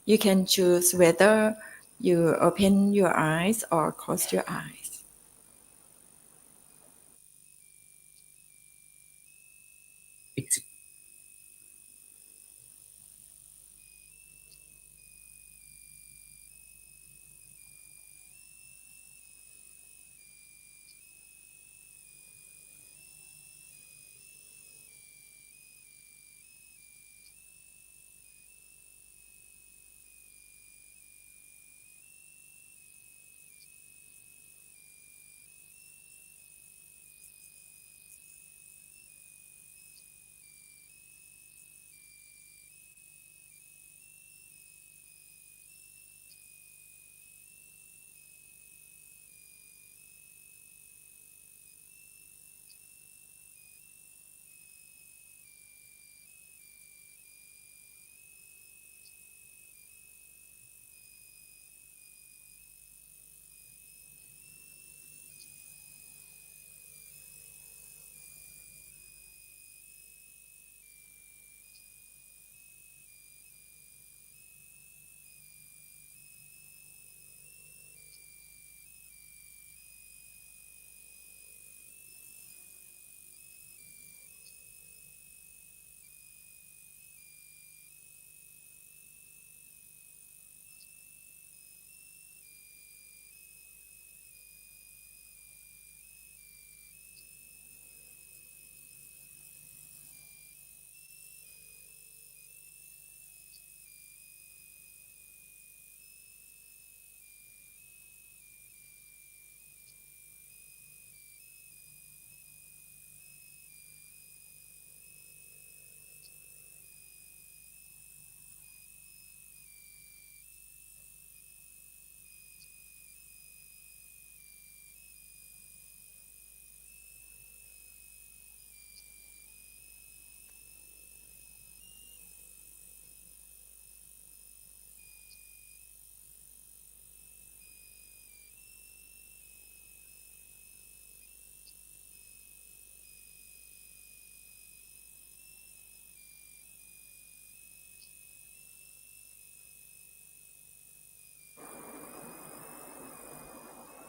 You can choose whether you open your eyes or close your eyes.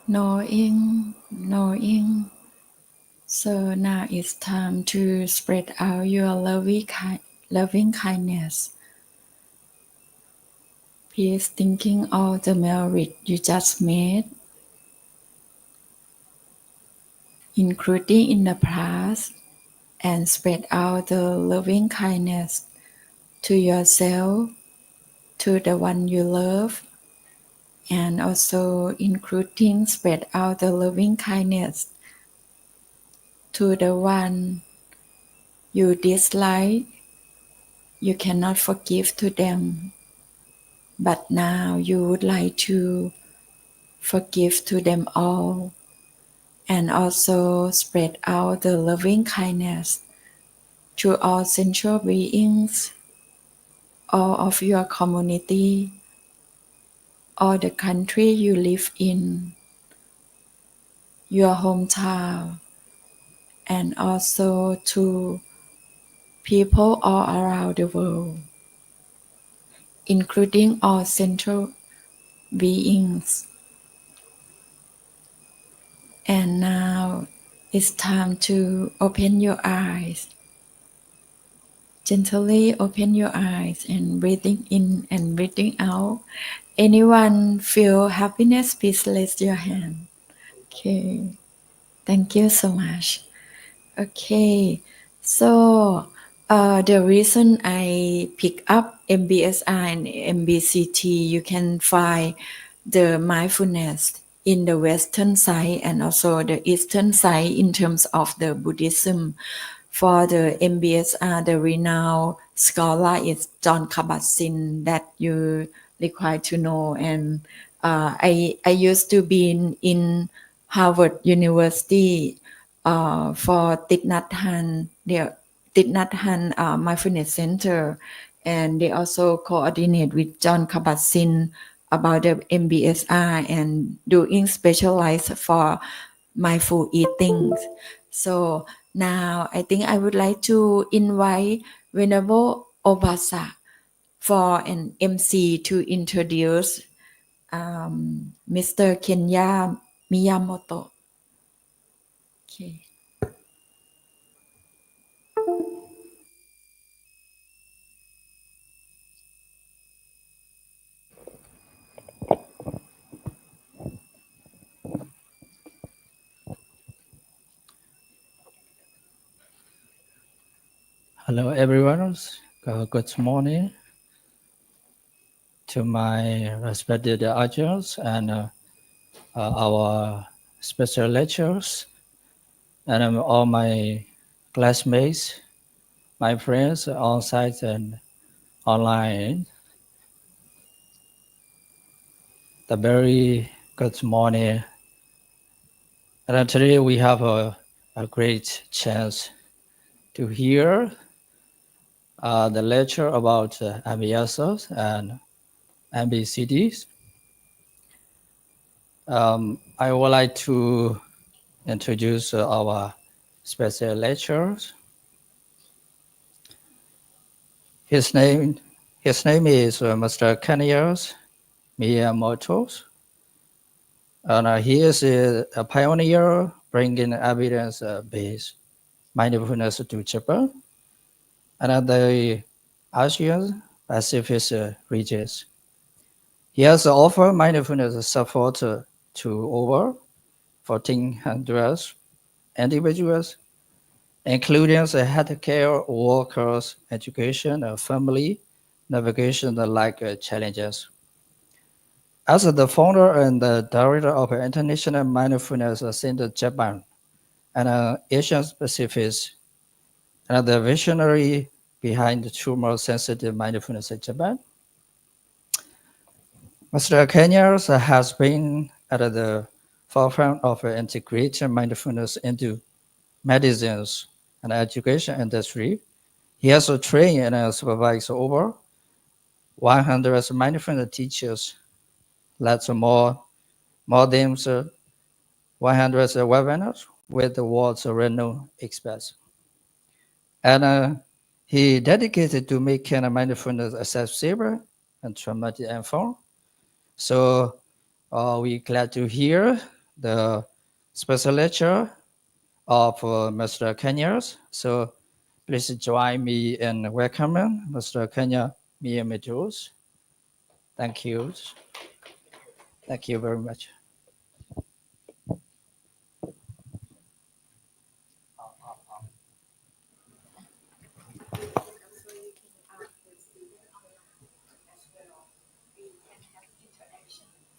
Knowing. So now it's time to spread out your loving kindness. Please thinking all the merit you just made, including in the past, and spread out the loving kindness to yourself, to the one you love, and also including spread out the loving kindness to the one you dislike. You cannot forgive to them, but now you would like to forgive to them all, and also spread out the loving kindness to all central beings, all of your community, all the country you live in, your hometown, and also to people all around the world, including all central beings. And now it's time to open your eyes. Gently open your eyes and breathing in and breathing out. Anyone feel happiness? Please raise your hand. Okay. Thank you so much. Okay. So the reason I pick up MBSR and MBCT, you can find the mindfulness in the Western side and also the Eastern side in terms of the Buddhism. For the MBSR, the renowned scholar is John Kabat-Zinn that you require to know. And I used to be in Harvard University for Thich Nhat Hanh, the Thich Nhat Hanh Mindfulness Center, and they also coordinate with John Kabat-Zinn about the MBSR and doing specialized for mindful eating. So now I think I would like to invite Venerable Obasa for an MC to introduce Mr. Kenya Miyamoto. Okay. Hello, everyone. Good morning to my respected audience and our special lecturers and all my classmates, my friends on site and online. The very good morning. And today we have a great chance to hear the lecture about MBSR and MBCTs. I would like to introduce our special lecturers. His name is Mr. Kenya Miyamoto, and he is a pioneer bringing evidence-based mindfulness to Japan and the Asian Pacific regions. He has offered mindfulness support to over 1,400 individuals, including the healthcare workers, education, and family navigation-like challenges. As the founder and the director of International Mindfulness Center Japan and Asian Pacific, and the visionary behind tumor-sensitive mindfulness in Japan, Mr. Kenya has been at the forefront of integrating mindfulness into medicines and education industry. He has trained and supervised over 100 mindfulness teachers, led more than 100 webinars with the world's renowned experts. And he dedicated to making mindfulness accessible and traumatic informed. So we're glad to hear the special lecture of Mr. Kenya. So please join me in welcoming Mr. Kenya Miyamoto. Thank you. Thank you very much.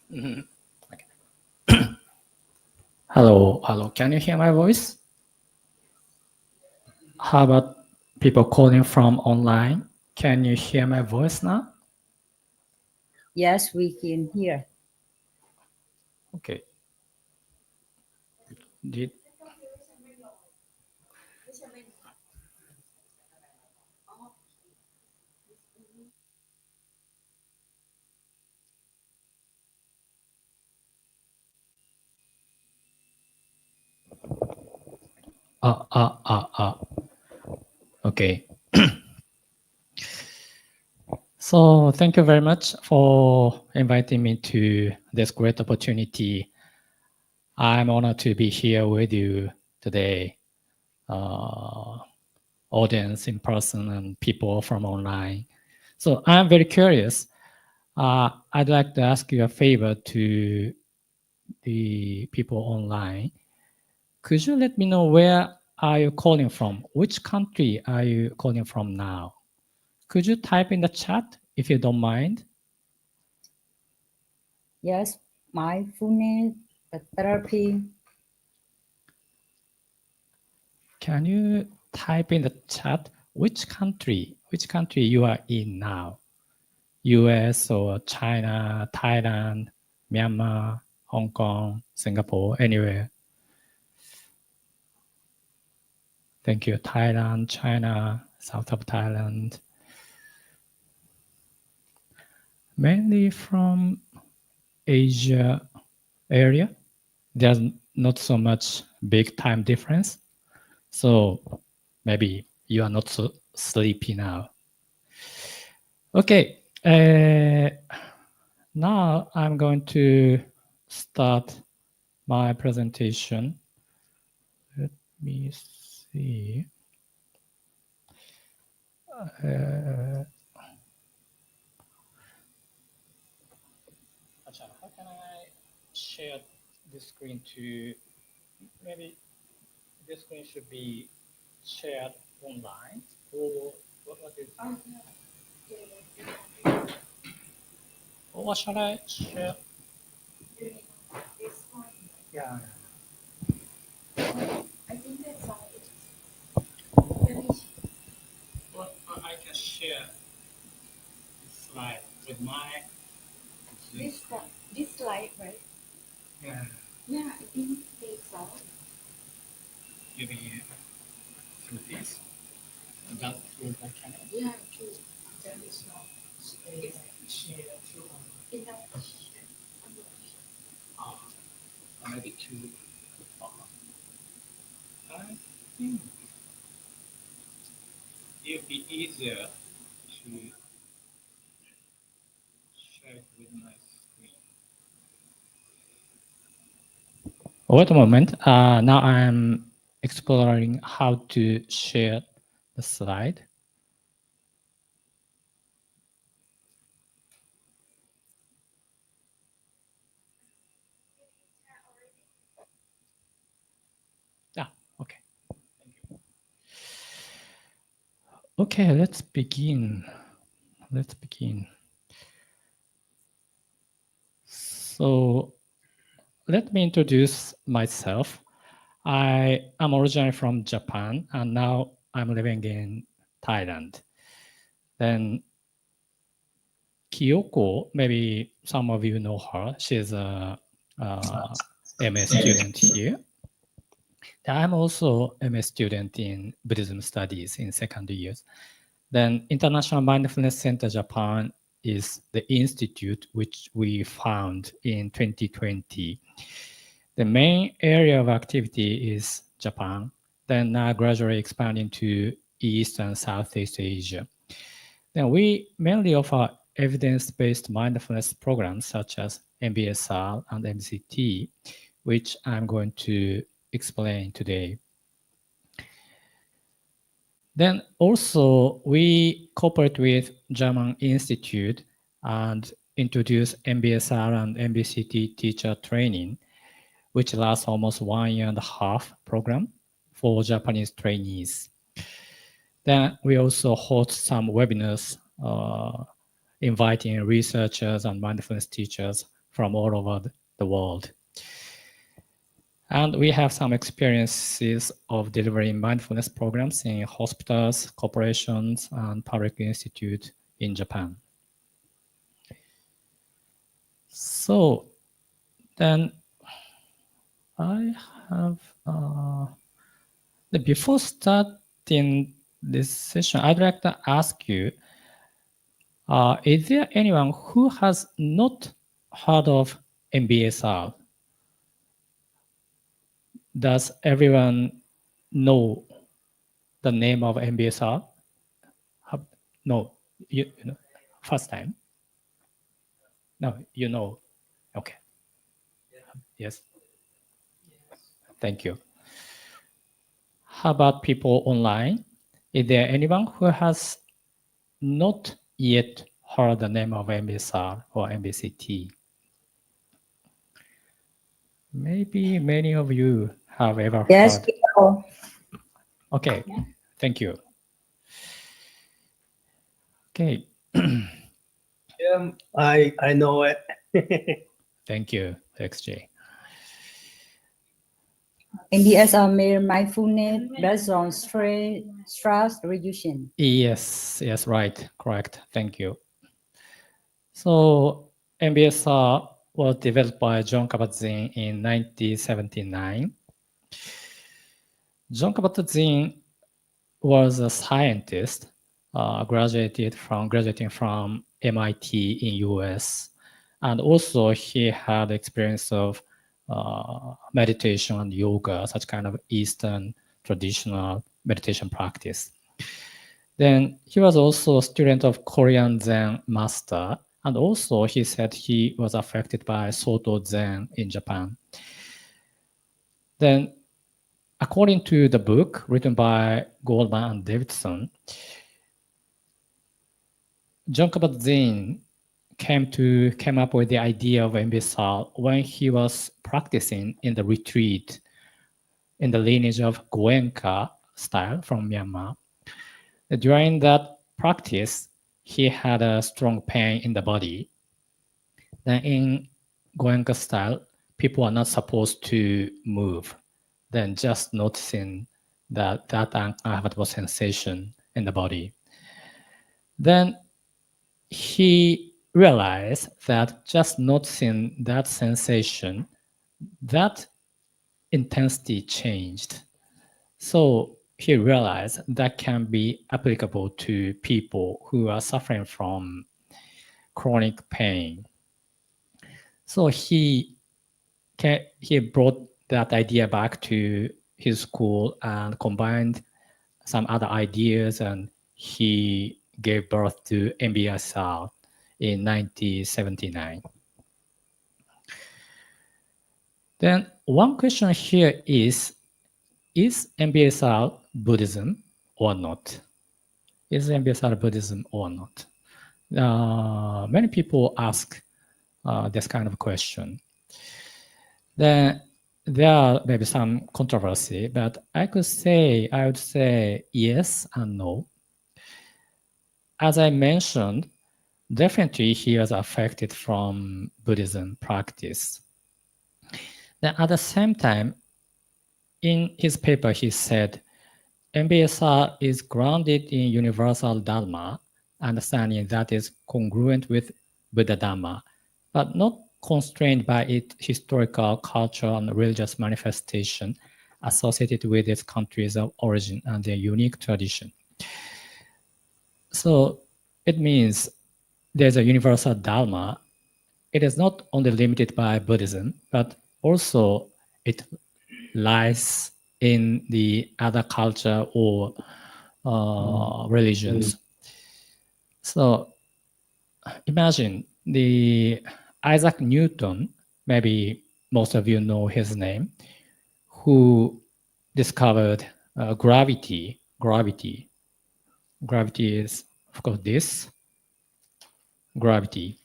Okay. Hello. Can you hear my voice? How about people calling from online? Can you hear my voice now? Yes, we can hear. Okay. Okay. So thank you very much for inviting me to this great opportunity. I'm honored to be here with you today, audience in person and people from online. So I'm very curious. I'd like to ask you a favor to the people online. Could you let me know where are you calling from? Which country are you calling from now? Could you type in the chat if you don't mind? Yes, mindfulness therapy. Can you type in the chat which country you are in now? US or China, Thailand, Myanmar, Hong Kong, Singapore, anywhere. Thank you. Thailand, China, south of Thailand. Mainly from Asia area. There's not so much big time difference. So maybe you are not so sleepy now. Okay. Now I'm going to start my presentation. Let me see. How can I share this screen to, maybe this screen should be shared online, or what is, or what shall I share? Yeah. I think that's all. Well, I can share this slide with my Zoom screen. This slide, right? Yeah. Yeah, I think that's all. Maybe through this. That's through the camera. Yeah, true. Then it's not shared through. Enough. Maybe too far. I think it would be easier to share with my screen. Wait a moment. Now I'm exploring how to share the slide. Okay. Thank you. Okay, let's begin. So let me introduce myself. I am originally from Japan, and now I'm living in Thailand. Then Kyoko, maybe some of you know her. She's a MS student here. I'm also MS student in Buddhism studies in second years. Then International Mindfulness Center Japan is the institute which we found in 2020. The main area of activity is Japan, then gradually expanding to East and Southeast Asia. Then we mainly offer evidence-based mindfulness programs such as MBSR and MBCT, which I'm going to explain today. Then also we cooperate with German Institute and introduce MBSR and MBCT teacher training, which lasts almost 1.5 year program for Japanese trainees. Then we also host some webinars inviting researchers and mindfulness teachers from all over the world. And we have some experiences of delivering mindfulness programs in hospitals, corporations, and public institutes in Japan. So then I have, before starting this session, I'd like to ask you, is there anyone who has not heard of MBSR? Does everyone know the name of MBSR? No, you know, first time? No, you know. Okay. Yes. Thank you. How about people online? Is there anyone who has not yet heard the name of MBSR or MBCT? Maybe many of you have ever Yes, heard. people. Okay, thank you. Okay, I know it. thank you, XJ. MBSR mindfulness based on stress reduction. Yes, right, correct. Thank you. So MBSR was developed by John Kabat-Zinn in 1979. John Kabat-Zinn was a scientist, graduating from MIT in US, and also he had experience of meditation and yoga, such kind of Eastern traditional meditation practice. Then he was also a student of Korean Zen master, and also he said he was affected by Soto Zen in Japan. Then, according to the book written by Goldman and Davidson, John Kabat-Zinn came up with the idea of MBSR when he was practicing in the retreat in the lineage of Goenka style from Myanmar. During that practice, he had a strong pain in the body. Then in Goenka style, people are not supposed to move. Then just noticing that uncomfortable sensation in the body. Then he realized that just noticing that sensation, that intensity changed. So he realized that can be applicable to people who are suffering from chronic pain. So he brought that idea back to his school and combined some other ideas, and he gave birth to MBSR in 1979. Then one question here is MBSR Buddhism or not? Is MBSR Buddhism or not? Many people ask this kind of question. Then there are maybe some controversy, but I would say yes and no. As I mentioned, definitely he was affected from Buddhism practice. Then at the same time, in his paper, he said, MBSR is grounded in universal Dharma, understanding that is congruent with Buddha Dharma, but not constrained by its historical, cultural, and religious manifestation associated with its countries of origin and their unique tradition. So it means there's a universal Dharma. It is not only limited by Buddhism, but also it lies in the other culture or religions. So imagine the Isaac Newton, maybe most of you know his name, who discovered gravity. Gravity is, of course, this gravity.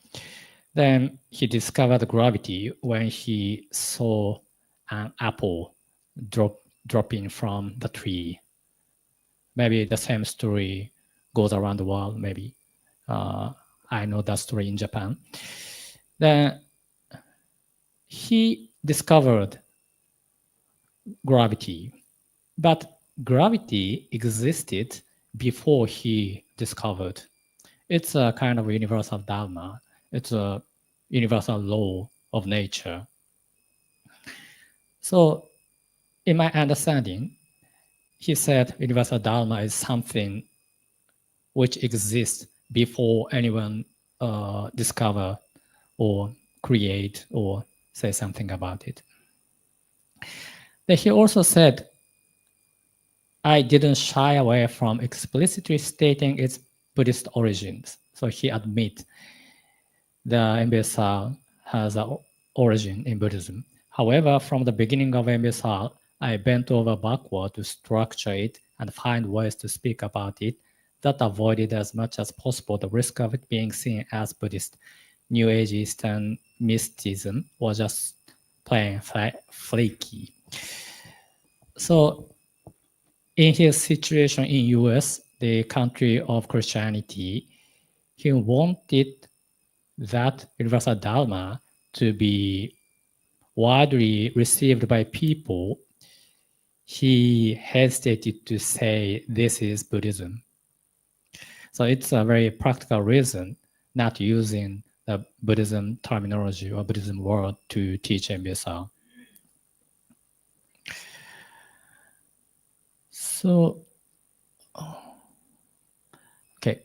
Then he discovered gravity when he saw an apple dropping from the tree. Maybe the same story goes around the world, maybe. I know that story in Japan. Then he discovered gravity, but gravity existed before he discovered. It's a kind of universal dharma. It's a universal law of nature. So in my understanding, he said universal dharma is something which exists before anyone discover or create or say something about it. Then he also said, I didn't shy away from explicitly stating its Buddhist origins. So he admits the MBSR has an origin in Buddhism. However, from the beginning of MBSR, I bent over backward to structure it and find ways to speak about it that avoided as much as possible the risk of it being seen as Buddhist, New Age Eastern mysticism, or just plain flaky. So in his situation in US, the country of Christianity, he wanted that universal dharma to be widely received by people. He hesitated to say this is Buddhism. So it's a very practical reason not using the Buddhism terminology or Buddhism word to teach MBSR. So, okay.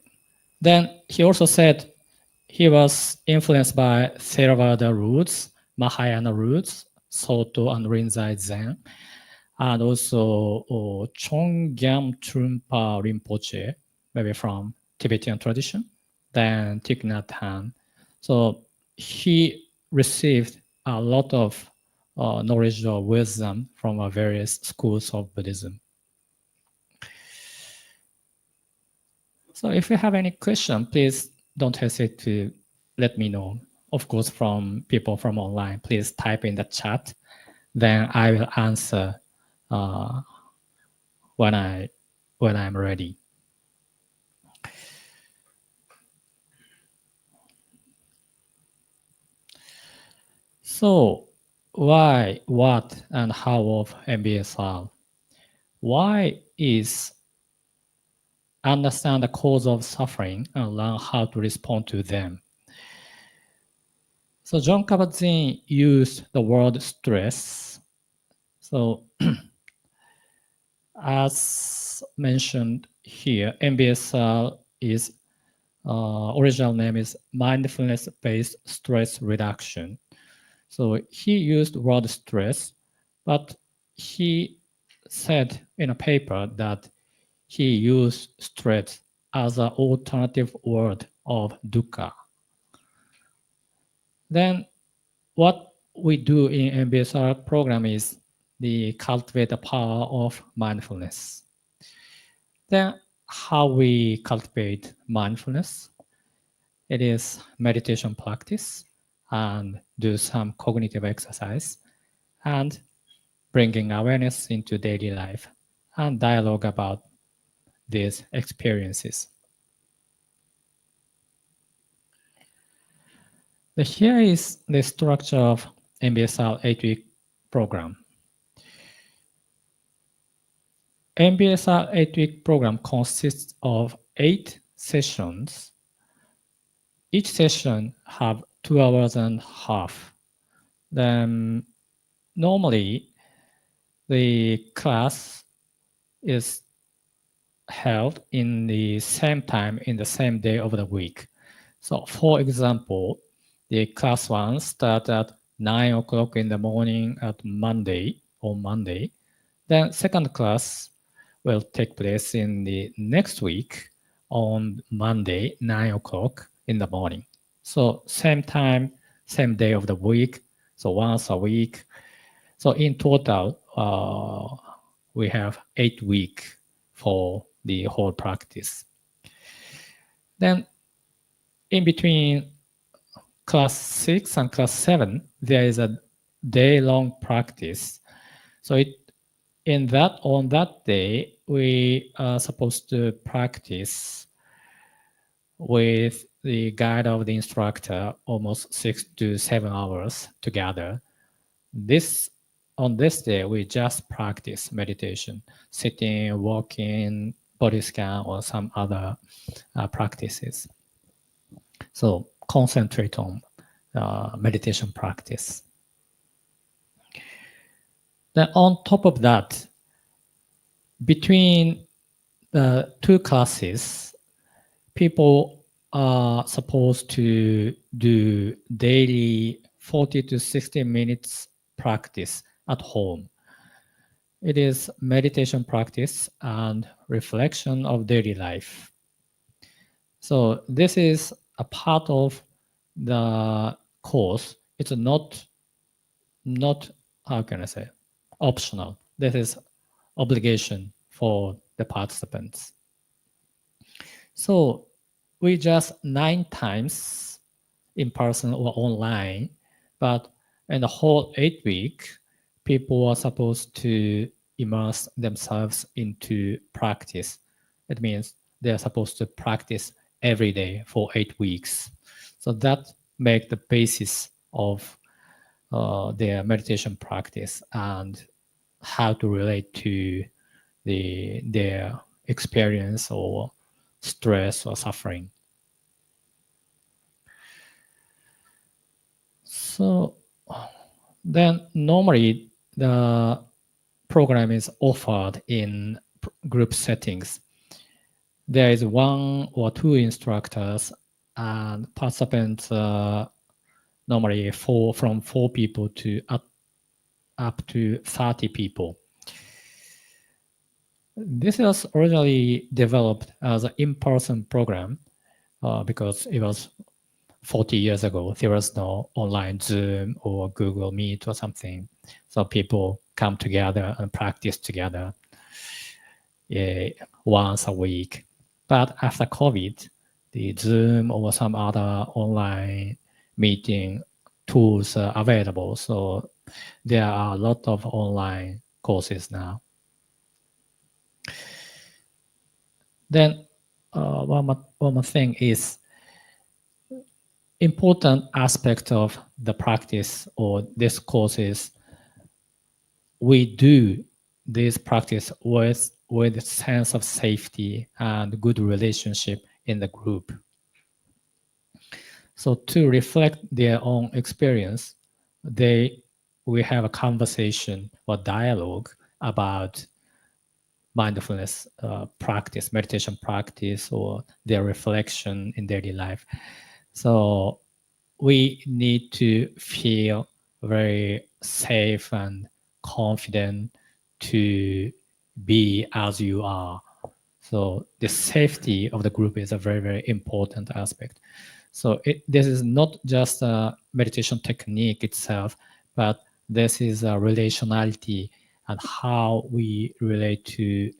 Then he also said he was influenced by Theravada roots, Mahayana roots, Soto and Rinzai Zen, and also Chongyam Trungpa Rinpoche. maybe from Tibetan tradition, then Thich Nhat Hanh. So he received a lot of knowledge or wisdom from various schools of Buddhism. So if you have any question, please don't hesitate to let me know. Of course, from people from online, please type in the chat. Then I will answer when I'm ready. So why, what, and how of MBSR? Why is understand the cause of suffering and learn how to respond to them. So John Kabat-Zinn used the word stress. So as mentioned here, MBSR is original name is Mindfulness-Based Stress Reduction. So he used word stress, but he said in a paper that he used stress as an alternative word of dukkha. Then what we do in MBSR program is the cultivate the power of mindfulness. Then how we cultivate mindfulness? It is meditation practice and do some cognitive exercise and bringing awareness into daily life and dialogue about these experiences. Here is the structure of MBSR 8-week program. MBSR 8-week program consists of 8 sessions. Each session have 2 hours and a half. Then normally the class is held in the same time in the same day of the week. So for example, the class 1 starts at 9 o'clock in the morning on Monday. Then second class will take place in the next week on Monday, 9 o'clock in the morning. So same time, same day of the week, so once a week. So in total, we have 8 weeks for the whole practice. Then in between class 6 and class 7, there is a day-long practice. So on that day, we are supposed to practice with the guide of the instructor almost 6 to 7 hours together. On this day, we just practice meditation, sitting, walking, body scan, or some other practices. So concentrate on meditation practice. Then on top of that, between the 2 classes, people are supposed to do daily 40 to 60 minutes practice at home. It is meditation practice and reflection of daily life. So this is a part of the course. It's not how can I say, optional. This is obligation for the participants. So we just 9 times in person or online, but in the whole 8 week, people are supposed to immerse themselves into practice. It means they're supposed to practice every day for 8 weeks. So that make the basis of their meditation practice and how to relate to their experience or stress or suffering. So then normally the program is offered in group settings. There is 1 or 2 instructors and participants normally from 4 people to up to 30 people. This was originally developed as an in-person program because it was 40 years ago. There was no online Zoom or Google Meet or something. So people come together and practice together once a week. But after COVID, the Zoom or some other online meeting tools are available. So there are a lot of online courses now. Then one more thing is important aspect of the practice or this course is we do this practice with sense of safety and good relationship in the group. So to reflect their own experience, we have a conversation or dialogue about mindfulness practice, meditation practice, or their reflection in daily life. So we need to feel very safe and confident to be as you are. So the safety of the group is a very, very important aspect. So this is not just a meditation technique itself, but this is a relationality and how we relate to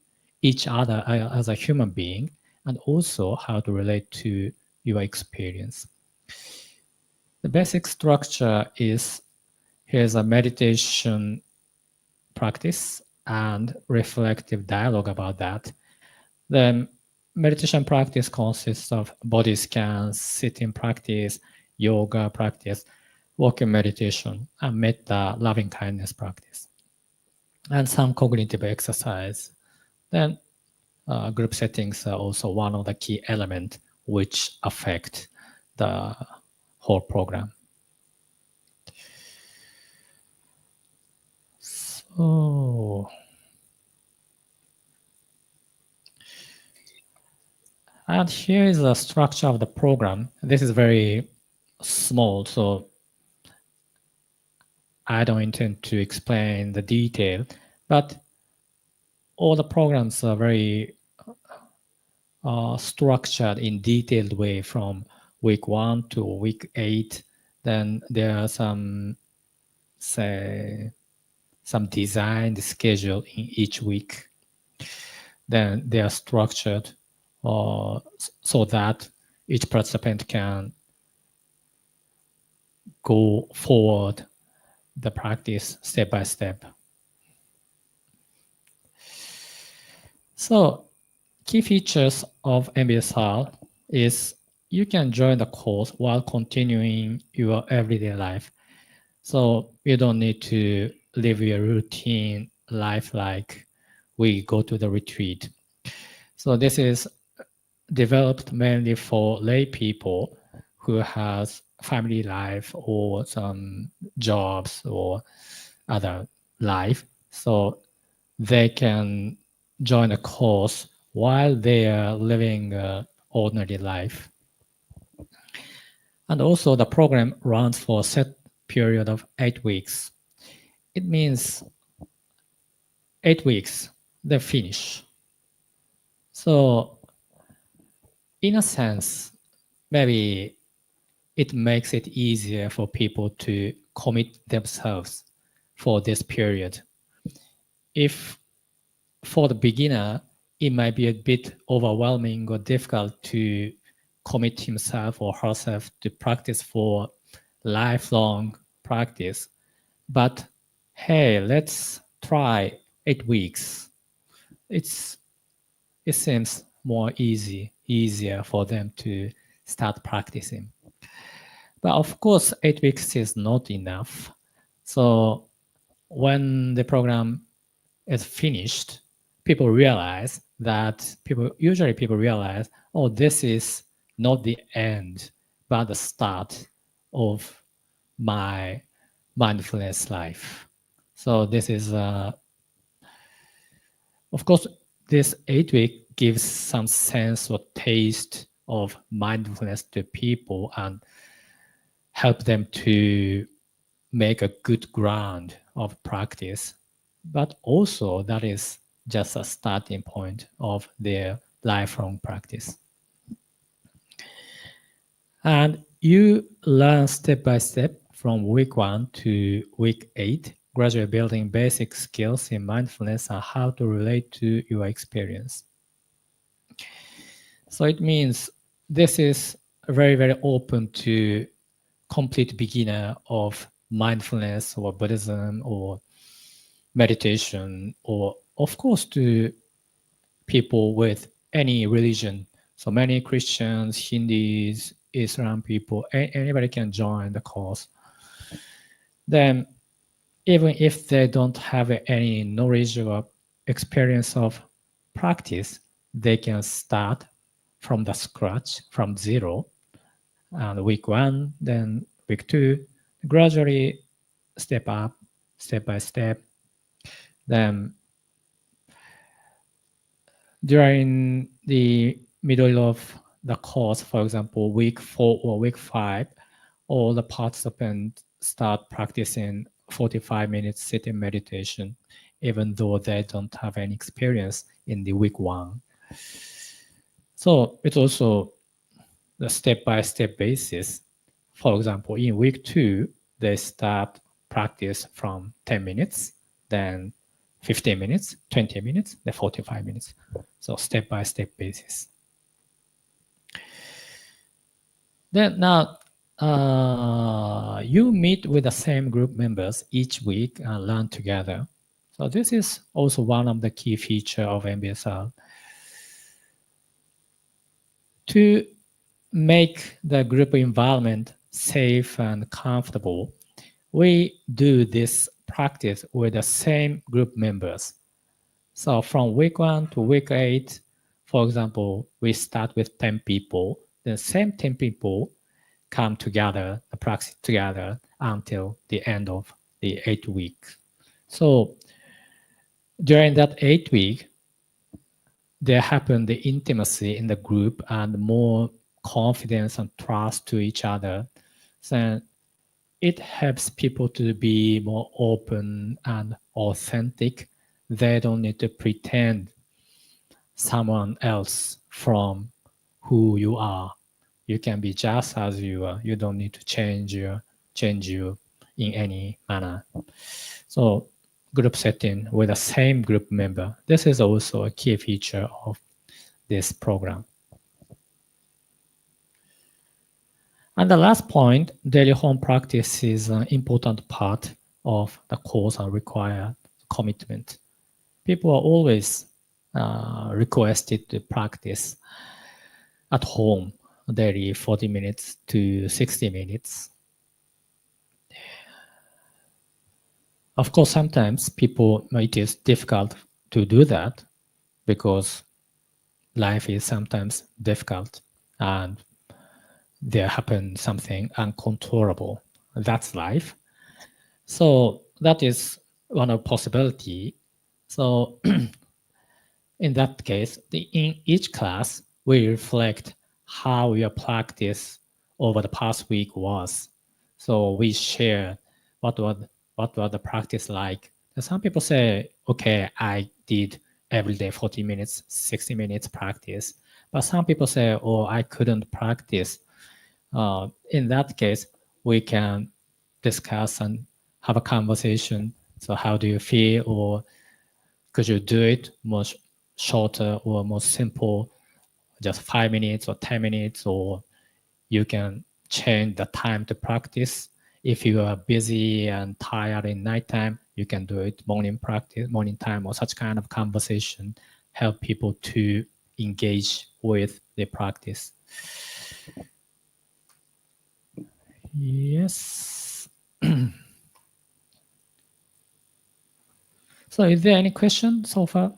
each other as a human being, and also how to relate to your experience. The basic structure is here's a meditation practice and reflective dialogue about that. The meditation practice consists of body scans, sitting practice, yoga practice, walking meditation, and metta, loving kindness practice, and some cognitive exercise. Then group settings are also one of the key elements which affect the whole program. So, and here is the structure of the program. This is very small, so I don't intend to explain the detail, but all the programs are very structured in detailed way from week 1 to week 8. Then there are some, say, some designed schedule in each week. Then they are structured so that each participant can go forward the practice step by step. So key features of MBSR is you can join the course while continuing your everyday life. So you don't need to live your routine life like we go to the retreat. So this is developed mainly for lay people who has family life or some jobs or other life. So they can join a course while they are living ordinary life. And also the program runs for a set period of 8 weeks. It means 8 weeks, they finish. So in a sense, maybe it makes it easier for people to commit themselves for this period. If for the beginner, it might be a bit overwhelming or difficult to commit himself or herself to practice for lifelong practice. But hey, let's try 8 weeks. It seems more easier for them to start practicing. But of course, 8 weeks is not enough. So when the program is finished, people realize, oh, this is not the end, but the start of my mindfulness life. So this is, of course, this 8 week gives some sense or taste of mindfulness to people and help them to make a good ground of practice. But also that is just a starting point of their lifelong practice. And you learn step by step from week 1 to week 8, gradually building basic skills in mindfulness and how to relate to your experience. So it means this is very, very open to complete beginner of mindfulness or Buddhism or meditation, or of course to people with any religion. So many Christians, Hindus, Islam people, anybody can join the course. Then even if they don't have any knowledge or experience of practice, they can start from the scratch, from zero. And week 1, then week 2, gradually step up, step by step. Then during the middle of the course, for example, week 4 or week 5, all the participants start practicing 45 minutes sitting meditation, even though they don't have any experience in the week 1. So it's also the step-by-step basis. For example, in week 2, they start practice from 10 minutes, then 15 minutes, 20 minutes, then 45 minutes. So step-by-step basis. Then now, you meet with the same group members each week and learn together. So this is also one of the key features of MBSR. To make the group environment safe and comfortable, we do this practice with the same group members. So from week 1 to week 8, for example, we start with 10 people. The same 10 people come together, practice together until the end of the 8 weeks. So during that 8 week, there happened the intimacy in the group and more confidence and trust to each other. So it helps people to be more open and authentic. They don't need to pretend someone else from who you are. You can be just as you are. You don't need to change you in any manner. So group setting with the same group member. This is also a key feature of this program. And the last point, daily home practice is an important part of the course and require commitment. People are always requested to practice at home daily 40 minutes to 60 minutes. Of course, sometimes it is difficult to do that because life is sometimes difficult and there happens something uncontrollable. That's life. So that is one of possibility. So in that case, in each class, we reflect how your practice over the past week was. So we share what was the practice like. And some people say, okay, I did every day 40 minutes, 60 minutes practice. But some people say, oh, I couldn't practice. In that case, we can discuss and have a conversation. So how do you feel, or could you do it much shorter or more simple, just 5 minutes or 10 minutes, or you can change the time to practice. If you are busy and tired in nighttime, you can do it morning practice, morning time, or such kind of conversation help people to engage with the practice. Yes. So is there any question so far?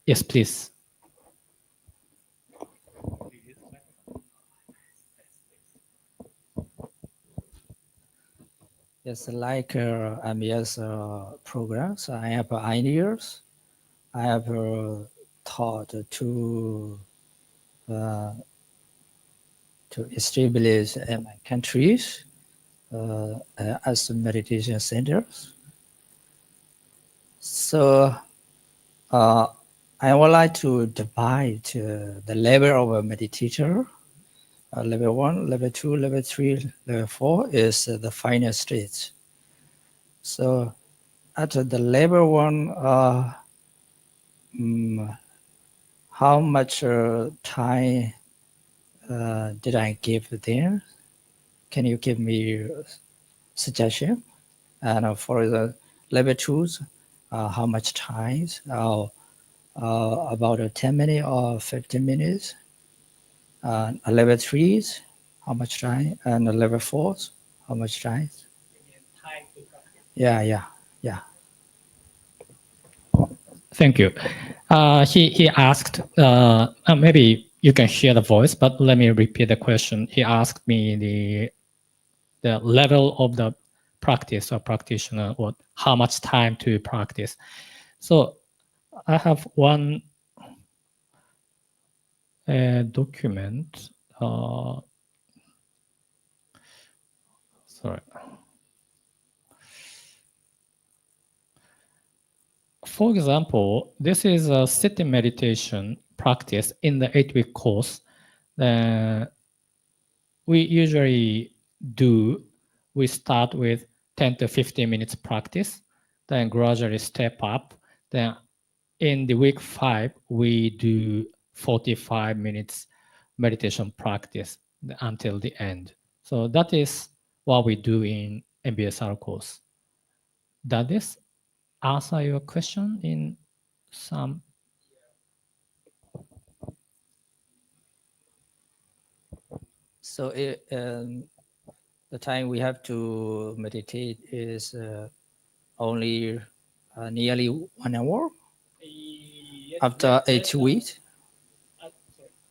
Yes, please. It's like MBS programs. I have ideas. I have taught to establish in my countries as meditation centers. So I would like to divide the level of a meditator. Level 1, level 2, level 3, level 4 is the final stage. So at the level 1, how much time did I give there? Can you give me a suggestion? And for the level 2s, how much time? About 10 minutes or 15 minutes. Level 3s, how much time? And level 4s, how much time? Yeah. Thank you. He asked, maybe you can hear the voice, but let me repeat the question. He asked me the level of the practice or practitioner, or how much time to practice. So I have one document. Sorry. For example, this is a sitting meditation practice in the 8-week course. We usually we start with 10 to 15 minutes practice, then gradually step up. Then in the week 5, we do 45 minutes meditation practice until the end. So that is what we do in MBSR course. Does this answer your question in some? So the time we have to meditate is only nearly 1 hour after 8 weeks.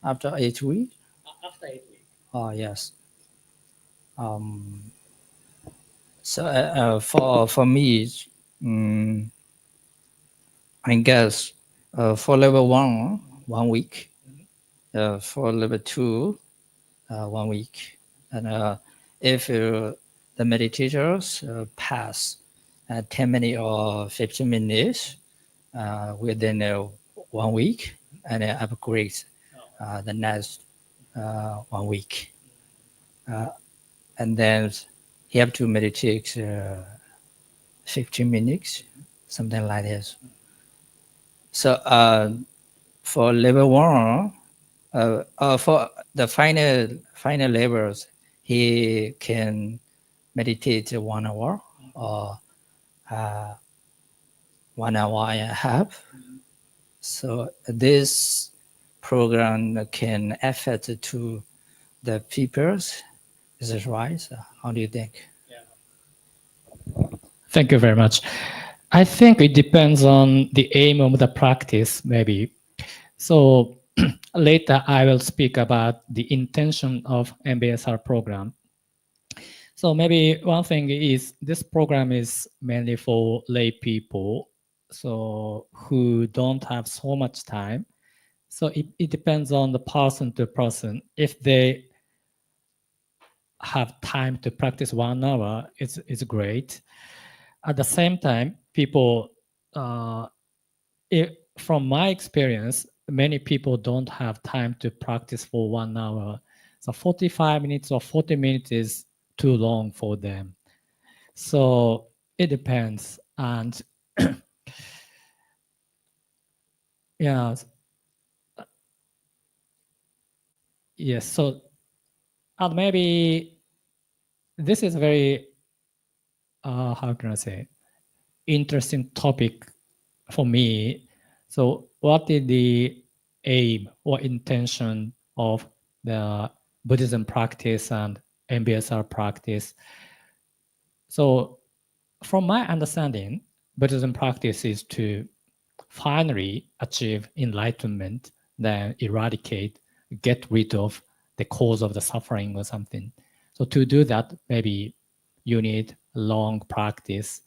After 8 weeks. After 8 weeks. Oh yes. So for me, I guess for level 1 week. For level 2, 1 week. And if the meditators pass 10 minutes or 15 minutes within 1 week, and upgrade the next 1 week. And then you have to meditate 15 minutes, something like this. So for level 1, for the final levels, he can meditate 1 hour or 1 hour and a half. So this program can affect to the peoples. Is that right? How do you think? Thank you very much. I think it depends on the aim of the practice, maybe. So later I will speak about the intention of MBSR program. So maybe one thing is this program is mainly for lay people, so who don't have so much time. So it depends on the person to person. If they have time to practice 1 hour, it's great. At the same time, people, from my experience, many people don't have time to practice for 1 hour. So 45 minutes or 40 minutes is too long for them. So it depends. And yeah, yes. So and maybe this is very, how can I say, interesting topic for me. So what is the aim or intention of the Buddhism practice and MBSR practice? So from my understanding, Buddhism practice is to finally achieve enlightenment, then eradicate, get rid of the cause of the suffering or something. So to do that, maybe you need long practice.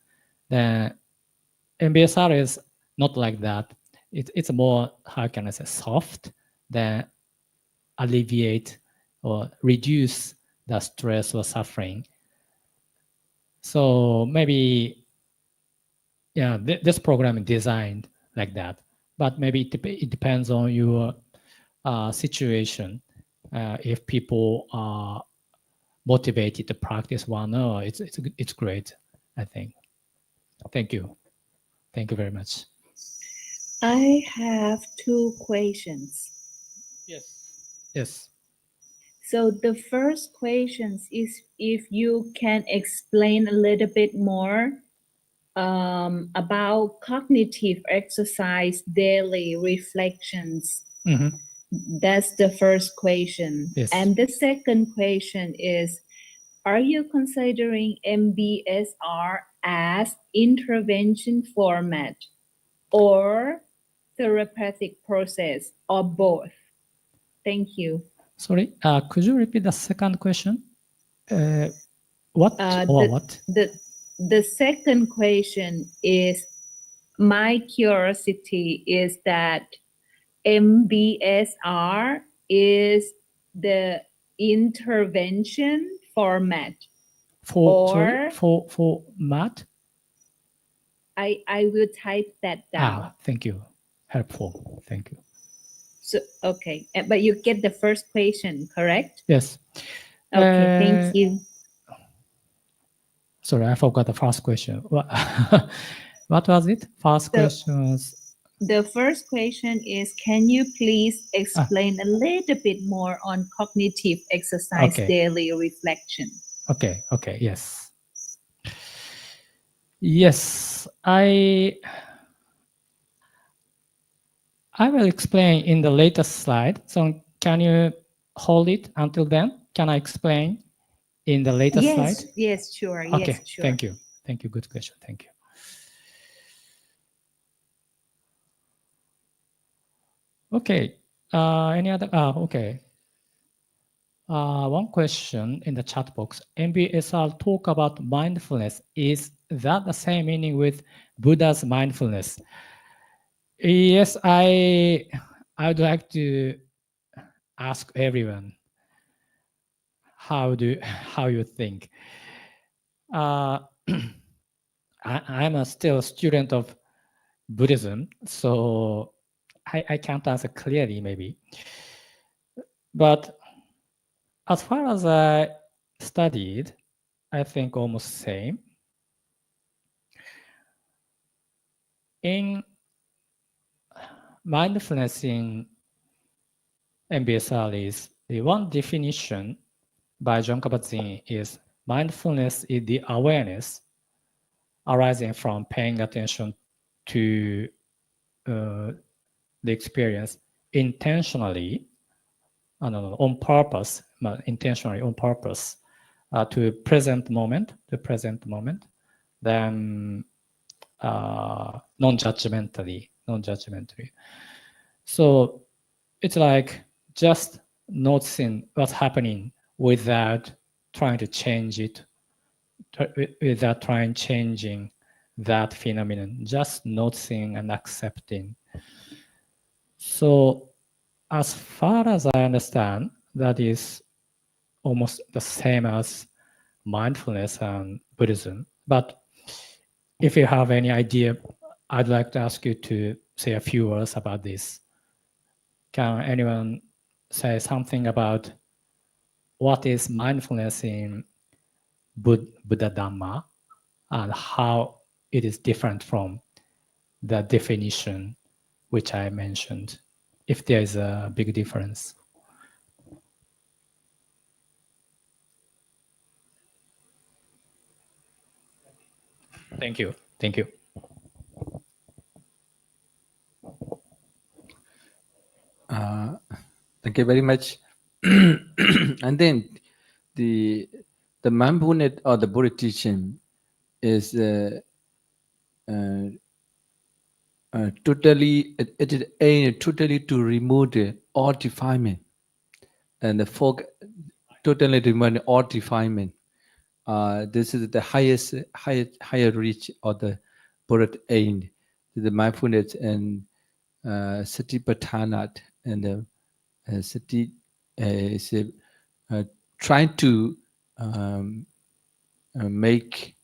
Then MBSR is not like that. It's more, how can I say, soft, than alleviate or reduce the stress or suffering. So maybe yeah, this program is designed like that. But maybe it depends on your situation. If people are motivated to practice one hour, it's great, I think. Thank you. Thank you very much. I have two questions. Yes. So the first question is if you can explain a little bit more about cognitive exercise daily reflections. Mhm. That's the first question. Yes. And the second question is, are you considering MBSR as intervention format or therapeutic process or both? Thank you. Sorry, could you repeat the second question? What Uh, or the, what? the second question is, my curiosity is that MBSR is the intervention format, or For math? I will type that down. Thank you. Helpful. Thank you. So okay, but you get the first question correct? Yes. Okay, thank you. Sorry, I forgot the first question. What was it? First question was The first question is, can you please explain a little bit more on cognitive exercise daily reflection? okay. Yes. Yes, I will explain in the latest slide. So can you hold it until then? Can I explain in the latest slide? Yes, sure. Okay, Yes, sure. thank you. Thank you. Good question. Thank you. Okay. Any other? Okay. One question in the chat box. MBSR talk about mindfulness. Is that the same meaning with Buddha's mindfulness? Yes, I would like to ask everyone how you think. I'm still a student of Buddhism, so I can't answer clearly maybe. But as far as I studied, I think almost same. In mindfulness in MBSR is the one definition by John Kabat-Zinn is mindfulness is the awareness arising from paying attention to the experience intentionally, on purpose, intentionally on purpose, to present moment, then non-judgmentally. So it's like just noticing what's happening without trying to change it, without trying changing that phenomenon, just noticing and accepting. So as far as I understand, that is almost the same as mindfulness and Buddhism. But if you have any idea, I'd like to ask you to say a few words about this. Can anyone say something about what is mindfulness in Buddha Dhamma and how it is different from the definition which I mentioned, if there is a big difference? Thank you. Thank you. Thank you very much. And then the mindfulness or the Buddha teaching is totally, it is aimed totally to remove all defilement and the totally remove all defilement. This is the higher reach of the Buddha aim, the mindfulness and satipatthana and sati is trying to make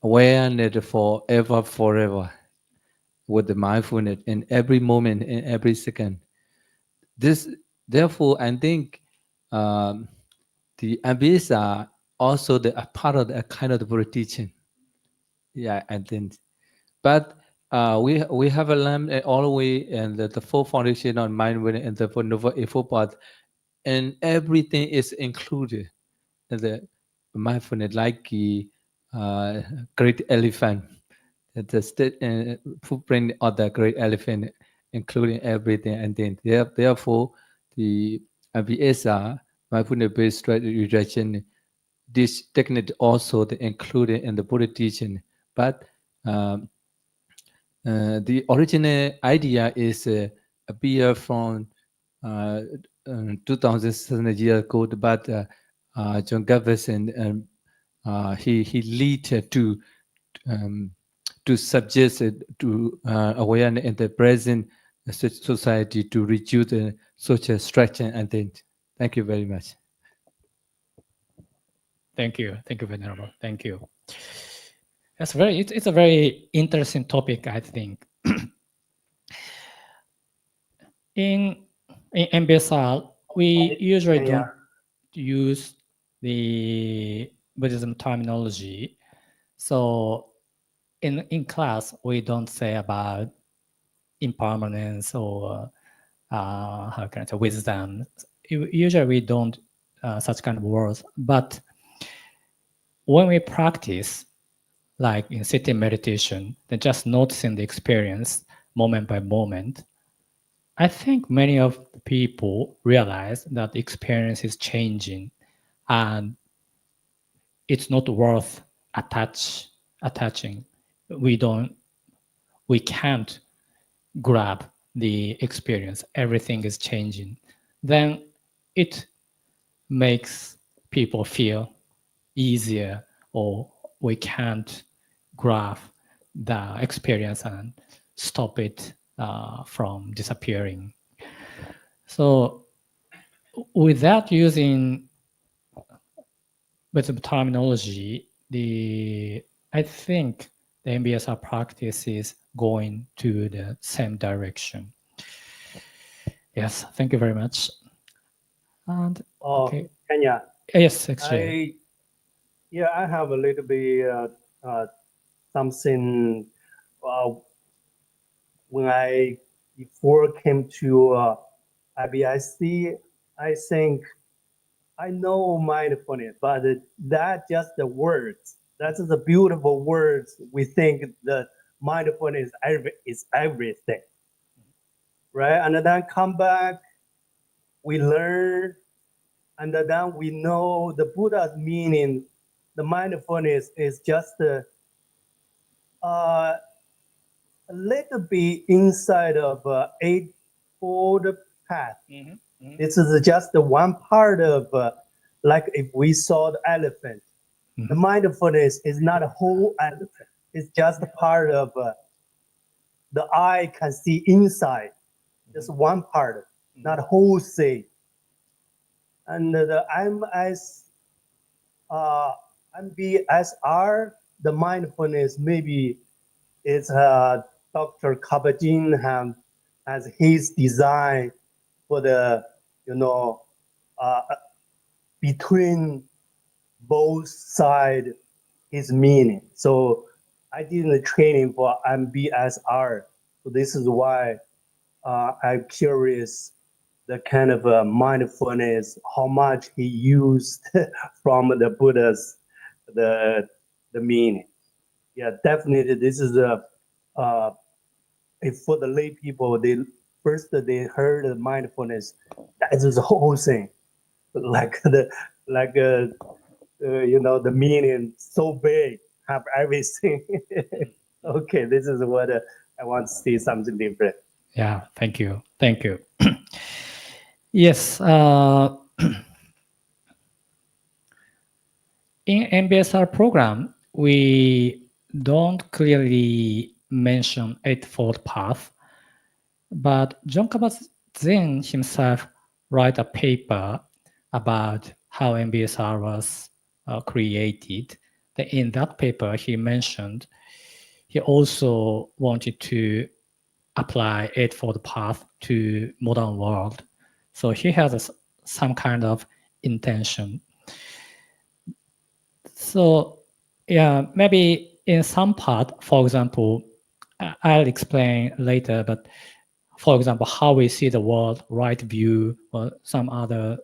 awareness forever. with the mindfulness in every moment, in every second. This, therefore, I think the MBSR also a part of the kind of the Buddha teaching. Yeah, I think. But we have a learned all the way, and the full foundation on mindfulness and the Nova A4 part, and everything is included in the mindfulness, like the great elephant, the state footprint of the great elephant, including everything. And then therefore, the MBSR, mindfulness-based strategy direction, this technique also included in the Buddha teaching. But the original idea is appear from 2000 years ago, but John Gavison he lead to suggest to awareness in the present society to reduce the social structure and then. Thank you very much. Thank you, Venerable. Thank you. It's a very interesting topic, I think. In MBSR, we usually don't use the Buddhism terminology. So in class, we don't say about impermanence or how can I say, wisdom. Usually we don't such kind of words. But when we practice, like in sitting meditation, then just noticing the experience moment by moment, I think many of the people realize that the experience is changing and it's not worth attaching. We can't grab the experience. Everything is changing. Then it makes people feel easier, or we can't grab the experience and stop it from disappearing. So without using Buddhism terminology, I think the MBSR practice is going to the same direction. Yes, thank you very much. And okay. Kenya. Yes, actually. I have a little bit something when I before came to IBIC, I think I know mindfulness, but that just the words. That's the beautiful words. We think that mindfulness is everything, right? And then come back, we learn, and then we know the Buddha's meaning. The mindfulness is just a little bit inside of Eightfold Path. This is just one part of, like if we saw the elephant, the mindfulness is not a whole elephant. It's just a part of the eye can see inside. Just one part, not whole thing. And the MBSR, the mindfulness, maybe it's Dr. Kabat-Zinn has his design for the, between both sides, his meaning. So I did the training for MBSR. So this is why I'm curious the kind of mindfulness, how much he used from the Buddha's, the meaning. Yeah, definitely this is for the lay people, they heard the mindfulness. That is the whole thing, the meaning so big, have everything. Okay, this is what I want to see something different. Yeah, thank you. Yes, in MBSR program, we don't clearly mention Eightfold Path, but John Kabat-Zinn himself wrote a paper about how MBSR was created. In that paper, he mentioned he also wanted to apply Eightfold Path to modern world. So he has some kind of intention. So yeah, maybe in some part, for example, I'll explain later, but for example, how we see the world, right view, or some other,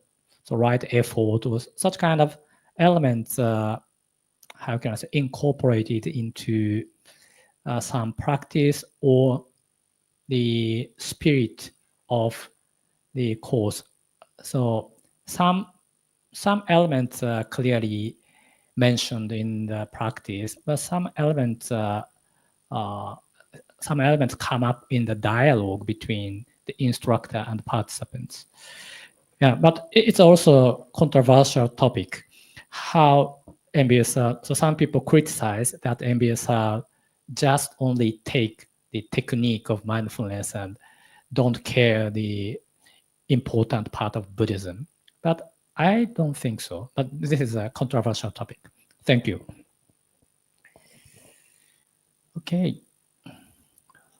so right effort, or such kind of elements, how can I say, incorporated into some practice or the spirit of the course. So some elements are clearly mentioned in the practice, but some elements come up in the dialogue between the instructor and participants. Yeah, but it's also controversial topic. How MBSR, so some people criticize that MBSR just only take the technique of mindfulness and don't care the important part of Buddhism. But I don't think so. But this is a controversial topic. Thank you. Okay.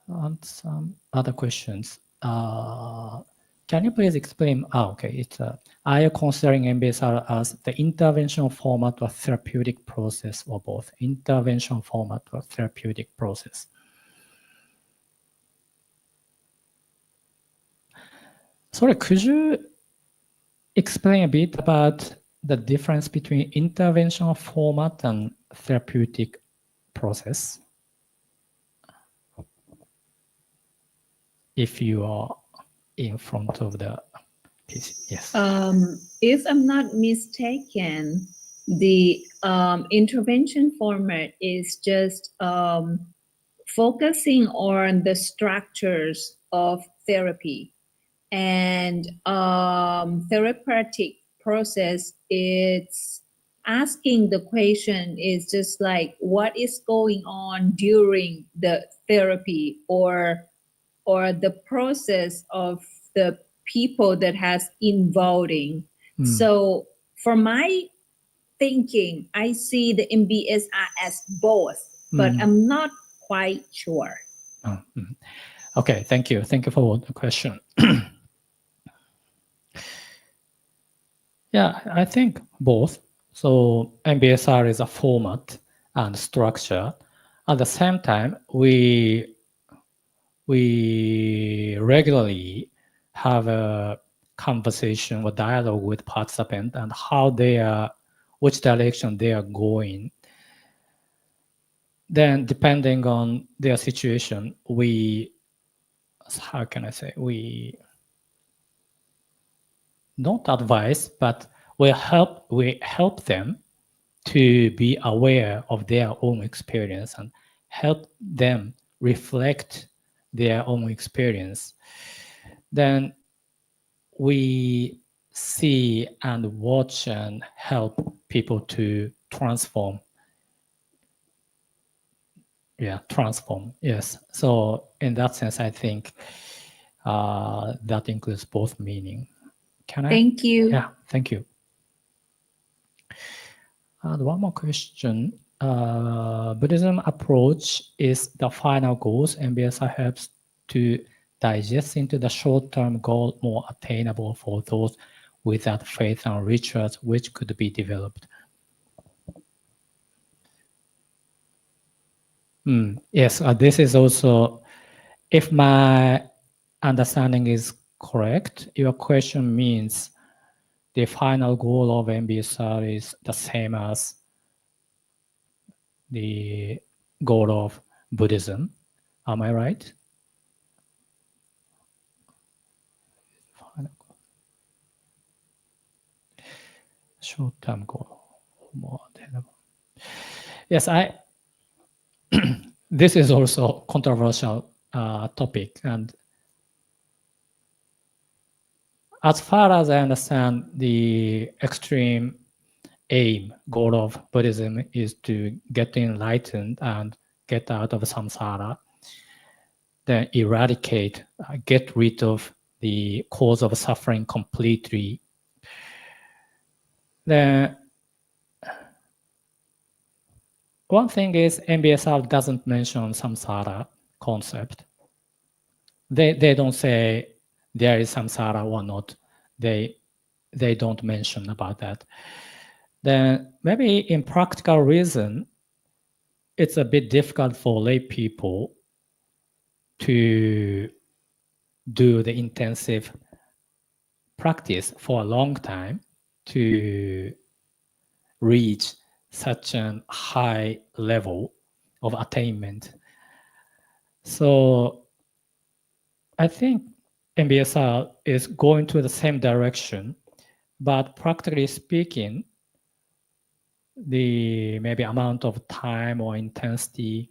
And some other questions. Can you please explain? Okay, it's are you considering MBSR as the intervention format or therapeutic process, or both? Intervention format or therapeutic process? Sorry, could you explain a bit about the difference between intervention format and therapeutic process? If you are in front of the PC, yes. If I'm not mistaken, the intervention format is just focusing on the structures of therapy, and therapeutic process, it's asking the question is just like what is going on during the therapy or the process of the people that has involving. So for my thinking, I see the MBSR as both, but I'm not quite sure. Okay, thank you. Thank you for the question. Yeah, I think both. So MBSR is a format and structure. At the same time, we regularly have a conversation or dialogue with participants and how they are, which direction they are going. Then depending on their situation, how can I say, we not advise, but we help them to be aware of their own experience and help them reflect their own experience. Then we see and watch and help people to transform. Yeah, transform. Yes. So in that sense, I think that includes both meaning. Thank you. Yeah, thank you. And one more question. Buddhism approach is the final goals. MBSR helps to digest into the short-term goal more attainable for those without faith and rituals which could be developed. Yes, this is also, if my understanding is correct, your question means the final goal of MBSR is the same as the goal of Buddhism. Am I right? Short-term goal, more attainable. Yes, this is also controversial topic, and as far as I understand, the extreme goal of Buddhism is to get enlightened and get out of samsara, then eradicate, get rid of the cause of suffering completely. Then one thing is MBSR doesn't mention samsara concept. They don't say there is samsara or not. They don't mention about that. Then maybe in practical reason, it's a bit difficult for lay people to do the intensive practice for a long time to reach such a high level of attainment. So I think MBSR is going to the same direction, but practically speaking, the maybe amount of time or intensity,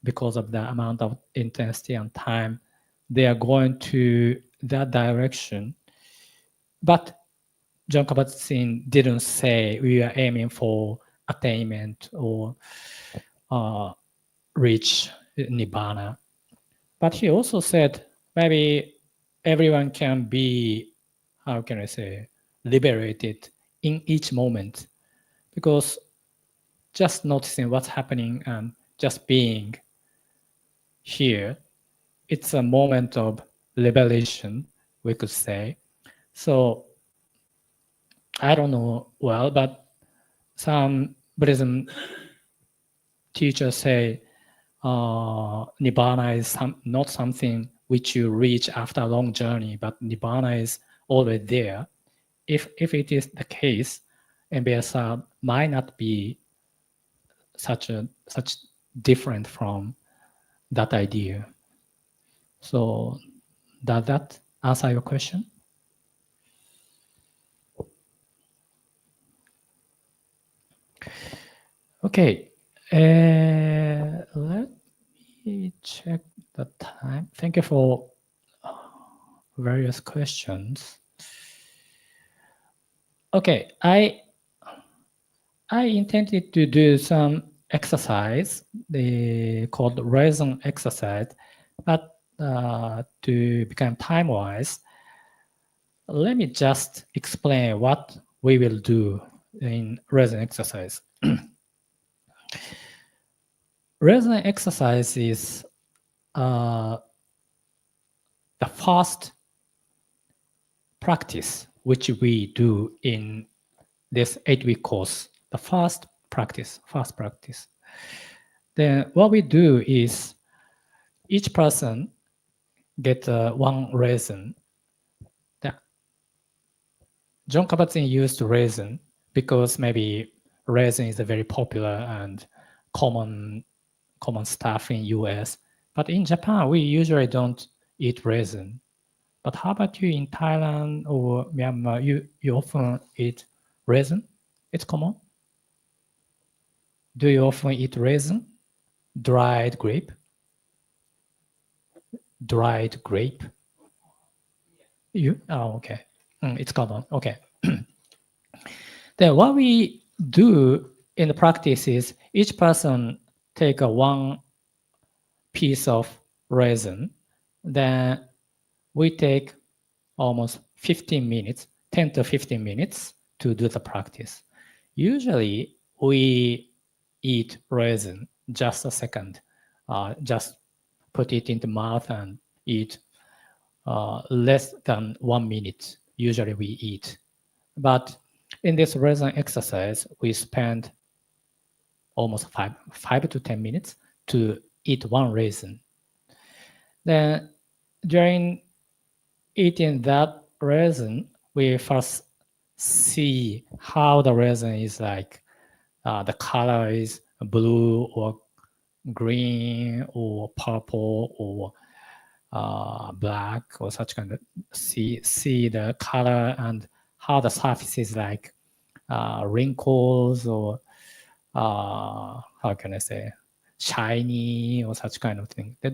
because of the amount of intensity and time, they are going to that direction. But John Kabat-Zinn didn't say we are aiming for attainment or reach Nibbana. But he also said maybe everyone can be, how can I say, liberated in each moment, because just noticing what's happening and just being here, it's a moment of liberation, we could say. So I don't know well, but some Buddhism teachers say Nibbana is not something which you reach after a long journey, but Nibbana is always there. If it is the case, MBSR might not be such different from that idea. So does that answer your question? Okay, let me check the time. Thank you for various questions. Okay, I intended to do some exercise, called reason exercise, but to become time-wise, let me just explain what we will do in reason exercise. Reason exercise is the first practice which we do in this 8-week course. The first practice. Then what we do is each person get one reason. John Kabat-Zinn used reason because maybe reason is a very popular and common stuff in US. But in Japan, we usually don't eat raisin. But how about you in Thailand or Myanmar? You often eat raisin? It's common? Do you often eat raisin? Dried grape? Dried grape? You? Oh, okay. It's common. Okay. Then what we do in the practice is each person take one piece of raisin. Then we take almost 15 minutes, 10 to 15 minutes to do the practice. Usually we eat raisin just a second, just put it in the mouth and eat less than 1 minute. Usually we eat. But in this raisin exercise, we spend almost 5 to 10 minutes to eat one raisin. Then during eating that raisin, we first see how the raisin is like. The color is blue or green or purple or black or such kind of. See the color and how the surface is like, wrinkles or how can I say, shiny or such kind of thing. That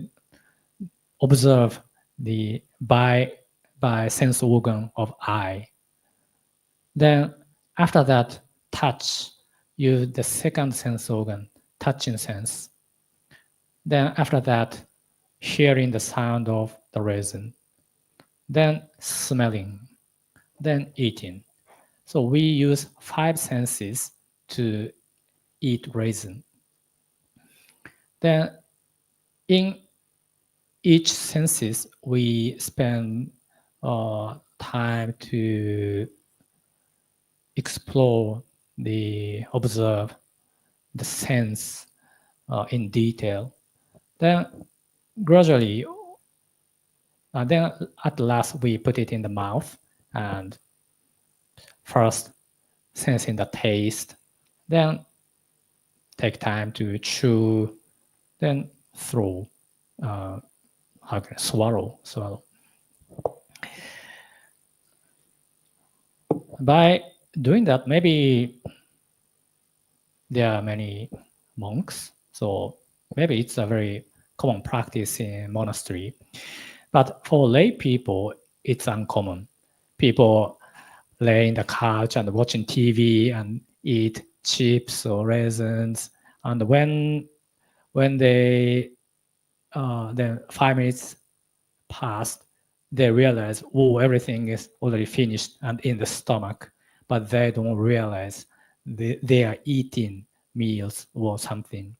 observe the by sense organ of eye. Then after that, touch, use the second sense organ, touching sense. Then after that, hearing the sound of the raisin. Then smelling. Then eating. So we use 5 senses to eat raisin. Then in each senses we spend time to explore observe the sense in detail. Then gradually, then at last we put it in the mouth and first sensing the taste, then take time to chew, then throw, swallow. By doing that, maybe there are many monks, so maybe it's a very common practice in monastery. But for lay people, it's uncommon. People lay in the couch and watching TV and eat chips or raisins, and when they then 5 minutes passed, they realize, oh, everything is already finished and in the stomach, but they don't realize they are eating meals or something.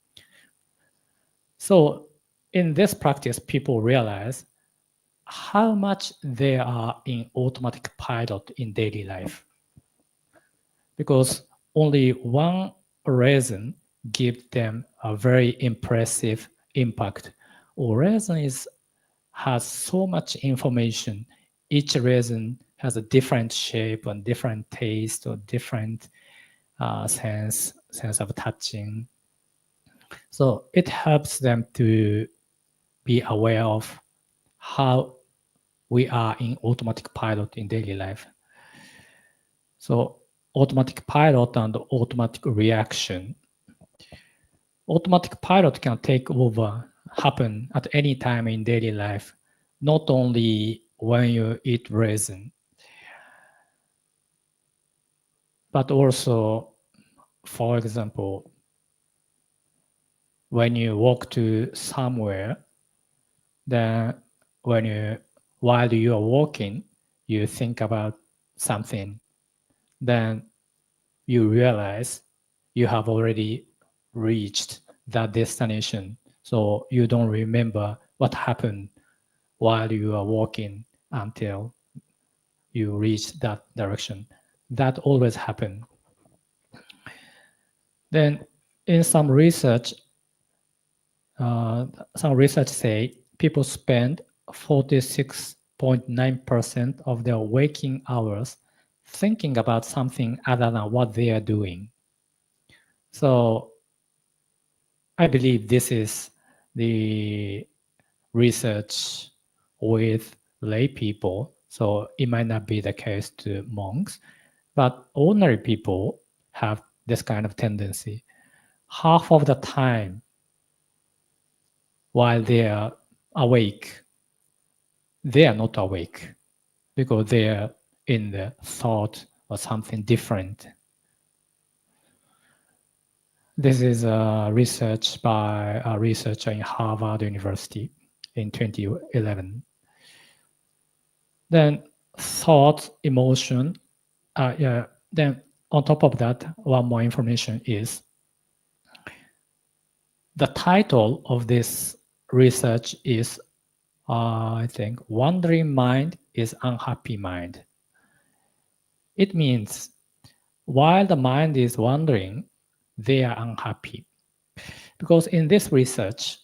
So in this practice, people realize how much they are in automatic pilot in daily life. Because only one reason gives them a very impressive impact. Or reason has so much information. Each reason has a different shape and different taste or different sense of touching. So it helps them to be aware of how we are in automatic pilot in daily life. So automatic pilot and automatic reaction. Automatic pilot can take over, happen at any time in daily life, not only when you eat raisin, but also, for example, when you walk to somewhere, then while you are walking, you think about something, then you realize you have already reached that destination. So you don't remember what happened while you are walking until you reach that direction. That always happens. Then in some research say people spend 46.9% of their waking hours thinking about something other than what they are doing. So I believe this is the research with lay people. So it might not be the case to monks, but ordinary people have this kind of tendency. Half of the time while they are awake, they are not awake because they are in the thought or something different. This is research by a researcher in Harvard University in 2011. Then thought, emotion. Then on top of that, one more information is the title of this research is, I think, wandering mind is unhappy mind. It means while the mind is wandering, they are unhappy. Because in this research,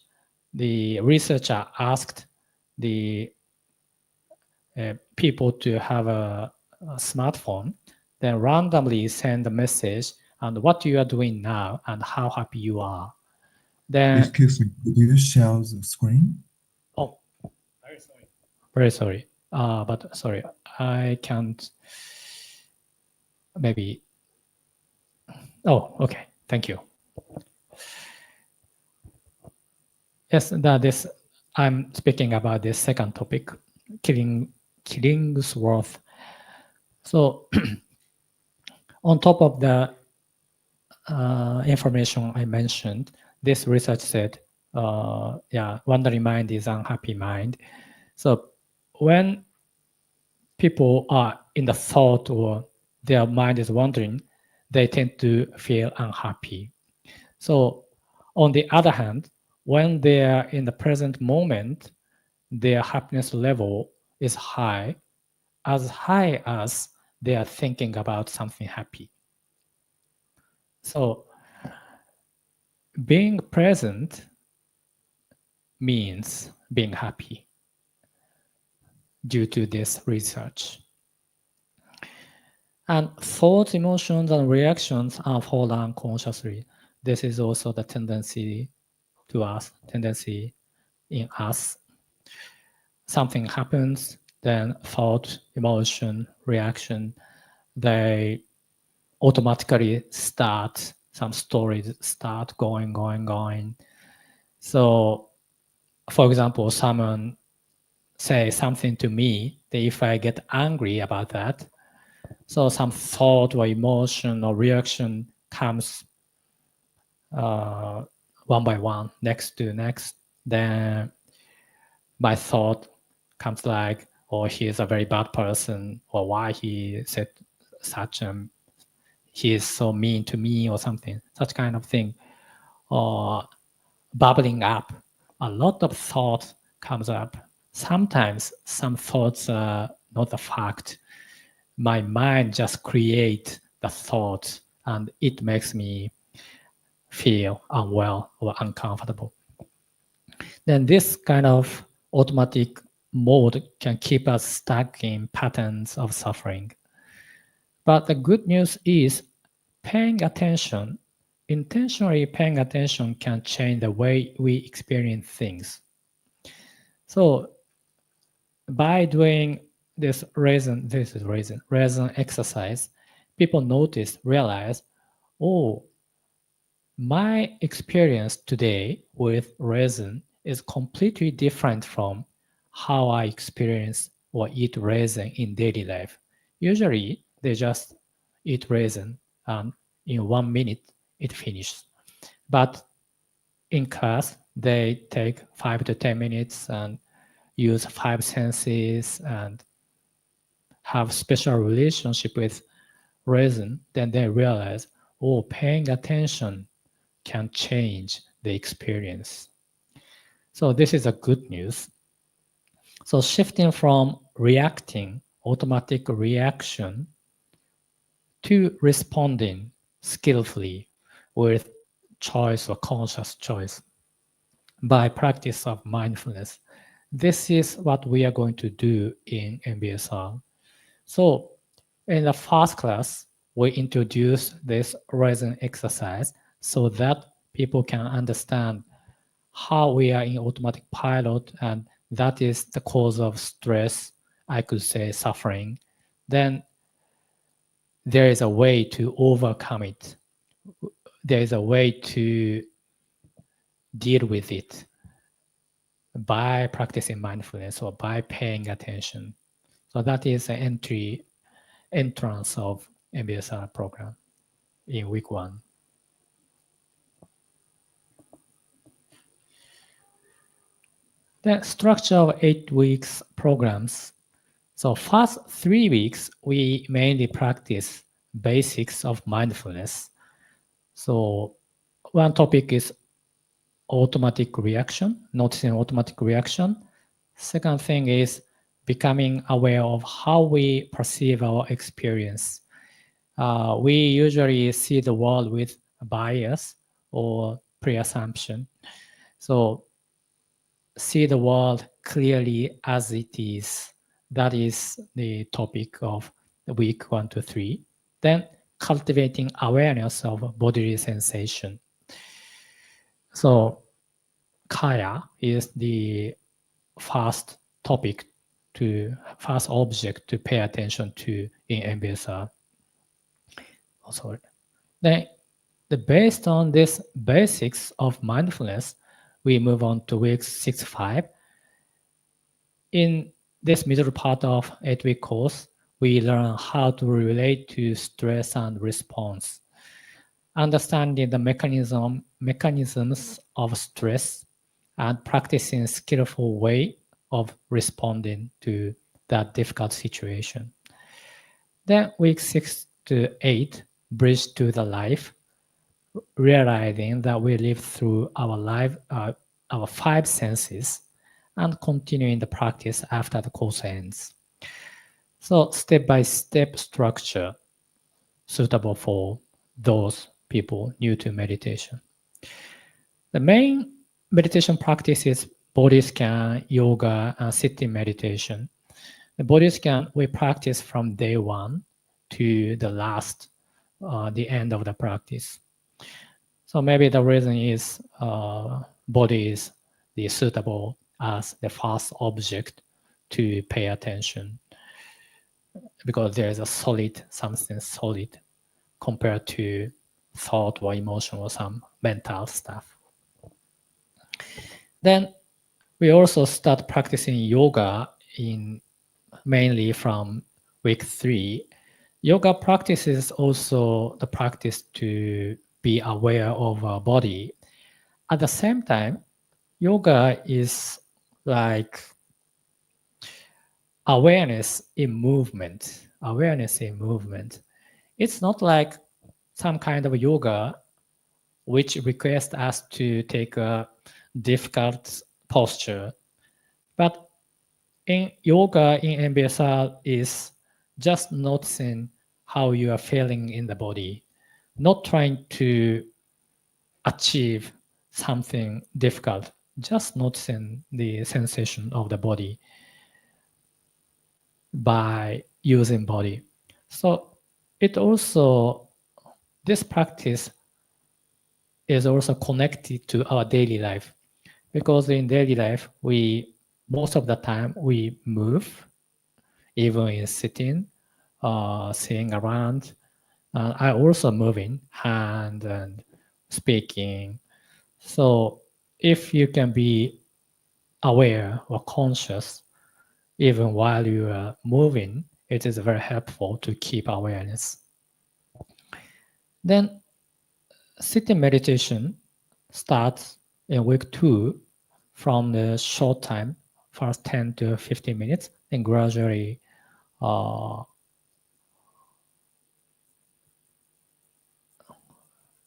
the researcher asked the people to have a smartphone, then randomly send a message and what you are doing now and how happy you are. Then, excuse me, could you share the screen? Oh, very sorry. Very sorry. But sorry, I can't. Maybe. Oh, okay. Thank you. Yes, I'm speaking about the second topic, Killingsworth. So on top of the information I mentioned, this research said, wandering mind is unhappy mind. So when people are in the thought or their mind is wandering, they tend to feel unhappy. So on the other hand, when they are in the present moment, their happiness level is high as they are thinking about something happy. So being present means being happy due to this research. And thoughts, emotions, and reactions unfold unconsciously. This is also the tendency in us. Something happens, then thought, emotion, reaction, they automatically start, some stories start going. So, for example, someone say something to me, that if I get angry about that, so some thought or emotion or reaction comes one by one, next to next. Then my thought comes like, oh, he is a very bad person, or why he said such he is so mean to me or something, such kind of thing, or bubbling up. A lot of thought comes up. Sometimes some thoughts are not a fact. My mind just create the thought and it makes me feel unwell or uncomfortable. Then this kind of automatic mode can keep us stuck in patterns of suffering. But the good news is paying attention, intentionally paying attention can change the way we experience things. So by doing this reason exercise, people realize, oh, my experience today with resin is completely different from how I experience or eat resin in daily life. Usually, they just eat resin and in 1 minute it finishes. But in class, they take 5 to 10 minutes and use 5 senses and have special relationship with resin. Then they realize, oh, paying attention can change the experience. So this is a good news. So shifting from reacting, automatic reaction, to responding skillfully with choice or conscious choice by practice of mindfulness. This is what we are going to do in MBSR. So in the first class, we introduce this resin exercise so that people can understand how we are in automatic pilot, and that is the cause of stress, I could say suffering. Then there is a way to overcome it. There is a way to deal with it by practicing mindfulness or by paying attention. So that is the entrance of MBSR program in week 1. The structure of 8 weeks programs. So first 3 weeks, we mainly practice basics of mindfulness. So one topic is automatic reaction, noticing automatic reaction. Second thing is becoming aware of how we perceive our experience. We usually see the world with a bias or pre-assumption. So see the world clearly as it is. That is the topic of week 1 to 3. Then cultivating awareness of bodily sensation. So kaya is the first object to pay attention to in MBSR. Oh, sorry. Then, based on this basics of mindfulness, we move on to week 6-5. In this middle part of 8-week course, we learn how to relate to stress and response, understanding the mechanisms of stress, and practicing skillful way of responding to that difficult situation. Then week 6 to 8, bridge to the life, realizing that we live through our 5 senses and continuing the practice after the course ends. So step-by-step structure suitable for those people new to meditation. The main meditation practice is body scan, yoga, and sitting meditation. The body scan we practice from day 1 to the last, the end of the practice. So maybe the reason is body is the suitable as the first object to pay attention, because there is a solid, something solid compared to thought or emotion or some mental stuff. Then we also start practicing yoga in mainly from week 3. Yoga practice is also the practice to be aware of our body. At the same time, yoga is like awareness in movement. Awareness in movement. It's not like some kind of yoga which requests us to take a difficult posture. But in yoga, in MBSR, is just noticing how you are feeling in the body, not trying to achieve something difficult, just noticing the sensation of the body by using body. So it also, this practice is also connected to our daily life, because in daily life, most of the time we move, even in sitting, seeing around. I also moving hand and speaking. So if you can be aware or conscious even while you are moving, it is very helpful to keep awareness. Then sitting meditation starts in week 2 from the short time, first 10 to 15 minutes, and gradually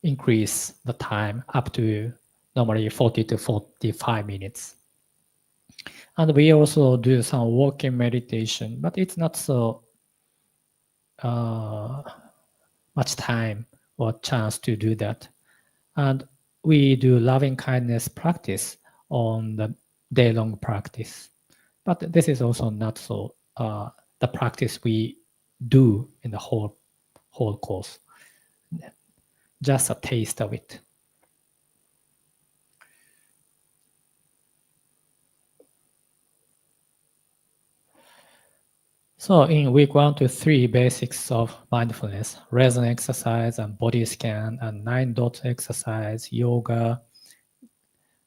increase the time up to normally 40 to 45 minutes. And we also do some walking meditation, but it's not so much time or chance to do that. And we do loving kindness practice on the day-long practice. But this is also not so the practice we do in the whole course. Just a taste of it. So in week 1 to 3, basics of mindfulness, resin exercise and body scan and 9-dot exercise, yoga.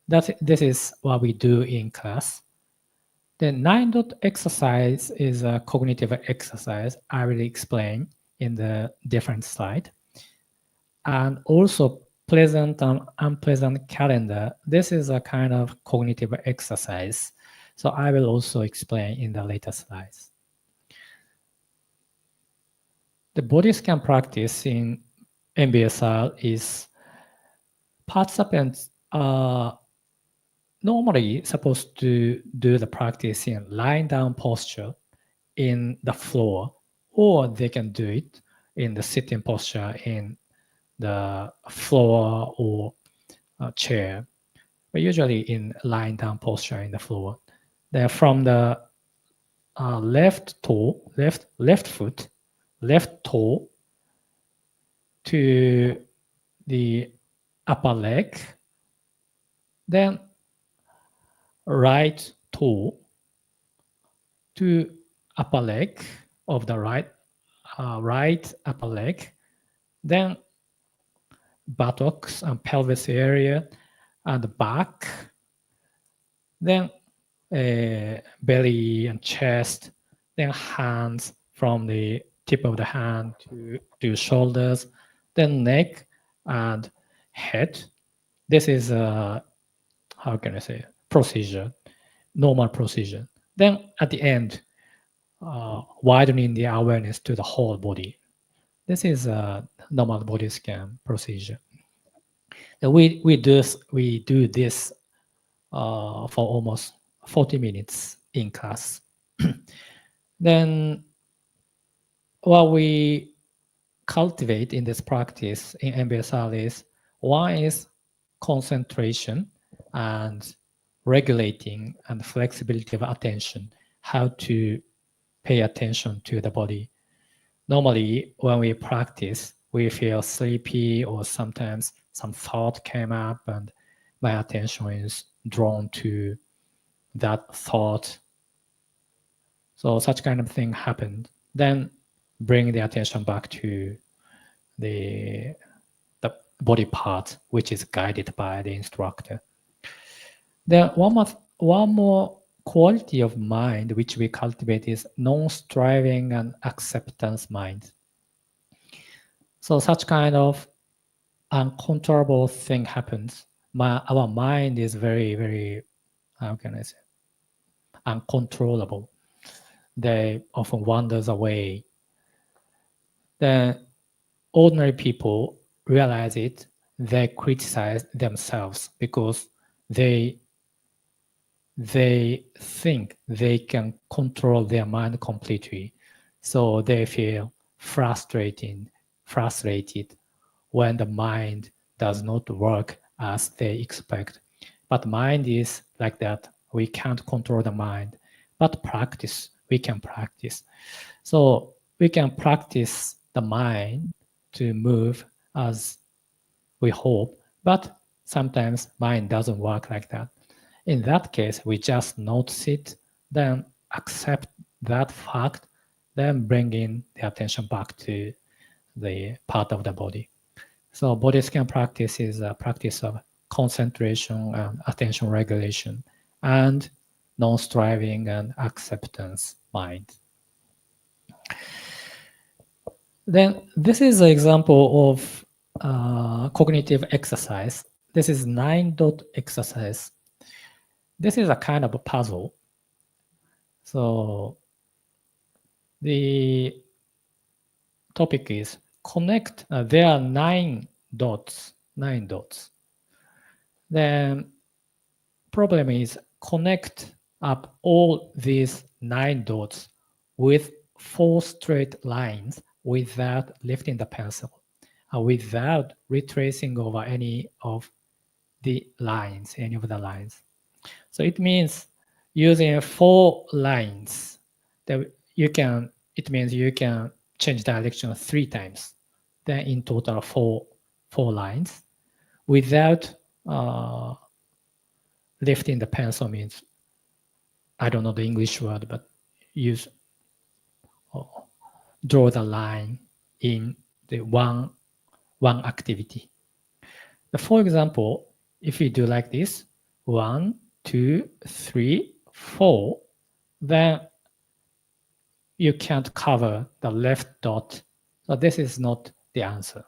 This is what we do in class. The 9-dot exercise is a cognitive exercise I will explain in the different slide. And also pleasant and unpleasant calendar. This is a kind of cognitive exercise. So I will also explain in the later slides. The body scan practice in MBSR is participants are normally supposed to do the practice in lying down posture in the floor, or they can do it in the sitting posture in the floor or chair, but usually in lying down posture in the floor. They're from the left toe, left foot, left toe to the upper leg, then right toe to upper leg of the right upper leg, then buttocks and pelvis area and the back, then belly and chest, then hands from the tip of the hand to shoulders, then neck and head. This is how can I say, procedure, normal procedure. Then at the end, widening the awareness to the whole body. This is a normal body scan procedure. And we do this for almost 40 minutes in class. Then what we cultivate in this practice in MBSR is, one is concentration and regulating and flexibility of attention, how to pay attention to the body. Normally, when we practice, we feel sleepy, or sometimes some thought came up and my attention is drawn to that thought. So such kind of thing happened. Then bring the attention back to the body part, which is guided by the instructor. Then one more quality of mind which we cultivate is non-striving and acceptance mind. So such kind of uncontrollable thing happens. Our mind is very, very, how can I say, uncontrollable. They often wanders away. Then ordinary people realize it, they criticize themselves because they think they can control their mind completely. So they feel frustrated when the mind does not work as they expect. But mind is like that. We can't control the mind. But we can practice. So we can practice the mind to move as we hope, but sometimes mind doesn't work like that. In that case, we just notice it, then accept that fact, then bring in the attention back to the part of the body. So body scan practice is a practice of concentration and attention regulation and non-striving and acceptance mind. Then this is an example of cognitive exercise. This is 9-dot exercise. This is a kind of a puzzle. So the topic is connect. There are 9 dots. Then problem is connect up all these 9 dots with 4 straight lines without lifting the pencil, without retracing over any of the lines. So it means using 4 lines that it means you can change direction 3 times. Then in total 4 lines without lifting the pencil means, I don't know the English word, but draw the line in the one activity. For example, if you do like this, 1, 2, 3, 4, then you can't cover the left dot. So this is not the answer.